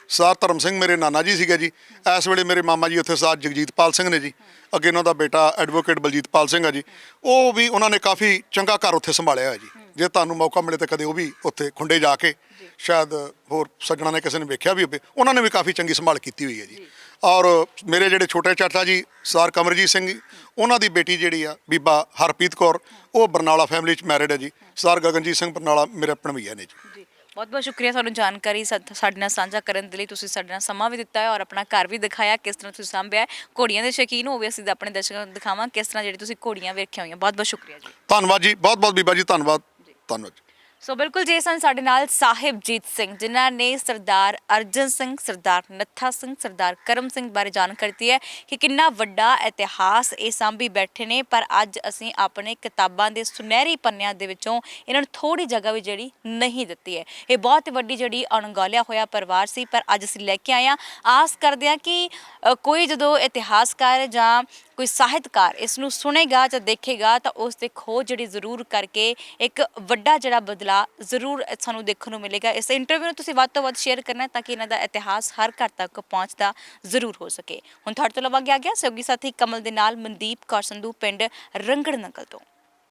ਸਰਦਾਰ ਧਰਮ ਸਿੰਘ ਮੇਰੇ ਨਾਨਾ ਜੀ ਸੀਗੇ ਜੀ। ਇਸ ਵੇਲੇ ਮੇਰੇ ਮਾਮਾ ਜੀ ਉੱਥੇ ਸਰਦਾਰ ਜਗਜੀਤਪਾਲ ਸਿੰਘ ਨੇ ਜੀ, ਅੱਗੇ ਉਹਨਾਂ ਦਾ ਬੇਟਾ ਐਡਵੋਕੇਟ ਬਲਜੀਤਪਾਲ ਸਿੰਘ ਆ ਜੀ। ਉਹ ਵੀ ਉਹਨਾਂ ਨੇ ਕਾਫੀ ਚੰਗਾ ਘਰ ਉੱਥੇ ਸੰਭਾਲਿਆ ਹੋਇਆ ਜੀ। ਜੇ ਤੁਹਾਨੂੰ ਮੌਕਾ ਮਿਲੇ ਤਾਂ ਕਦੇ ਉਹ ਵੀ ਉੱਥੇ ਖੁੰਡੇ ਜਾ ਕੇ, ਸ਼ਾਇਦ ਹੋਰ ਸੱਜਣਾ ਨੇ ਕਿਸੇ ਨੇ ਵੇਖਿਆ ਵੀ ਹੋਵੇ, ਉਹਨਾਂ ਨੇ ਵੀ ਕਾਫੀ ਚੰਗੀ ਸੰਭਾਲ ਕੀਤੀ ਹੋਈ ਹੈ ਜੀ। ਔਰ ਮੇਰੇ ਜਿਹੜੇ ਛੋਟੇ ਚਾਚਾ ਜੀ ਸਰਦਾਰ ਕਮਰਜੀਤ ਸਿੰਘ ਜੀ, ਉਹਨਾਂ ਦੀ ਬੇਟੀ ਜਿਹੜੀ ਆ ਬੀਬਾ ਹਰਪ੍ਰੀਤ ਕੌਰ, ਉਹ ਬਰਨਾਲਾ ਫੈਮਿਲੀ 'ਚ ਮੈਰਿਡ ਹੈ ਜੀ। ਸਰਦਾਰ ਗਗਨਜੀਤ ਸਿੰਘ ਬਰਨਾਲਾ ਮੇਰੇ ਭਣਵਈਆ ਨੇ ਜੀ। ਬਹੁਤ ਬਹੁਤ ਸ਼ੁਕਰੀਆ ਤੁਹਾਨੂੰ ਜਾਣਕਾਰੀ ਸਾਡੇ ਨਾਲ ਸਾਂਝਾ ਕਰਨ ਦੇ ਲਈ। ਤੁਸੀਂ ਸਾਡੇ ਨਾਲ ਸਮਾਂ ਵੀ ਦਿੱਤਾ ਹੈ ਔਰ ਆਪਣਾ ਘਰ ਵੀ ਦਿਖਾਇਆ, ਕਿਸ ਤਰ੍ਹਾਂ ਤੁਸੀਂ ਸਾਂਭਿਆ। ਘੋੜੀਆਂ ਦੇ ਸ਼ੌਕੀਨ ਹੋਵੇ, ਅਸੀਂ ਆਪਣੇ ਦਰਸ਼ਕਾਂ ਨੂੰ ਦਿਖਾਵਾਂ ਕਿਸ ਤਰ੍ਹਾਂ ਜਿਹੜੀ ਤੁਸੀਂ ਘੋੜੀਆਂ ਵੇਖੀਆਂ ਹੋਈਆਂ। ਬਹੁਤ ਬਹੁਤ ਸ਼ੁਕਰੀਆ ਜੀ। ਧੰਨਵਾਦ ਜੀ, ਬਹੁਤ ਬਹੁਤ ਬੀਬਾ ਜੀ, ਧੰਨਵਾਦ ਧੰਨਵਾਦ ਜੀ। ਸੋ ਬਿਲਕੁਲ ਜੇ ਸਨ ਸਾਡੇ ਨਾਲ ਸਾਹਿਬਜੀਤ ਸਿੰਘ, ਜਿਨ੍ਹਾਂ ਨੇ ਸਰਦਾਰ ਅਰਜਨ ਸਿੰਘ, ਸਰਦਾਰ ਨੱਥਾ ਸਿੰਘ, ਸਰਦਾਰ ਕਰਮ ਸਿੰਘ ਬਾਰੇ ਜਾਣਕਾਰੀ ਦਿੱਤੀ ਹੈ ਕਿ ਕਿੰਨਾ ਵੱਡਾ ਇਤਿਹਾਸ ਇਹ ਸਾਂਭੀ ਬੈਠੇ ਨੇ। ਪਰ ਅੱਜ ਅਸੀਂ ਆਪਣੇ ਕਿਤਾਬਾਂ ਦੇ ਸੁਨਹਿਰੀ ਪੰਨਿਆਂ ਦੇ ਵਿੱਚੋਂ ਇਹਨਾਂ ਨੂੰ ਥੋੜ੍ਹੀ ਜਗ੍ਹਾ ਵੀ ਜਿਹੜੀ ਨਹੀਂ ਦਿੱਤੀ ਹੈ। ਇਹ ਬਹੁਤ ਵੱਡੀ ਜਿਹੜੀ ਅਣਗੌਲਿਆ ਹੋਇਆ ਪਰਿਵਾਰ ਸੀ, ਪਰ ਅੱਜ ਅਸੀਂ ਲੈ ਕੇ ਆਏ ਹਾਂ। ਆਸ ਕਰਦੇ ਹਾਂ ਕਿ ਕੋਈ ਜਦੋਂ ਇਤਿਹਾਸਕਾਰ ਜਾਂ ਕੋਈ ਸਾਹਿਤਕਾਰ ਇਸ ਨੂੰ ਸੁਣੇਗਾ ਜਾਂ ਦੇਖੇਗਾ ਤਾਂ ਉਸ ਤੇ ਖੋਜ ਜਿਹੜੀ ਜ਼ਰੂਰ ਕਰਕੇ ਇੱਕ ਵੱਡਾ ਜਿਹੜਾ ਬਦਲਾਅ ਜ਼ਰੂਰ ਸਾਨੂੰ ਦੇਖਣ ਨੂੰ ਮਿਲੇਗਾ। ਇਸ ਇੰਟਰਵਿਊ ਨੂੰ ਤੁਸੀਂ ਵੱਧ ਤੋਂ ਵੱਧ ਸ਼ੇਅਰ ਕਰਨਾ ਤਾਂ ਕਿ ਇਹਨਾਂ ਦਾ ਇਤਿਹਾਸ ਹਰ ਘਰ ਤੱਕ ਪਹੁੰਚਦਾ ਜ਼ਰੂਰ ਹੋ ਸਕੇ। ਹੁਣ ਤੁਹਾਡੇ ਤੋਂ ਲਵਾਂਗੇ ਆ ਗਿਆ ਸਹਿਯੋਗੀ ਸਾਥੀ ਕਮਲ ਦੇ ਨਾਲ ਮਨਦੀਪ ਕੌਰ ਸੰਧੂ, ਪਿੰਡ ਰੰਗੜ ਨੰਗਲ ਤੋਂ।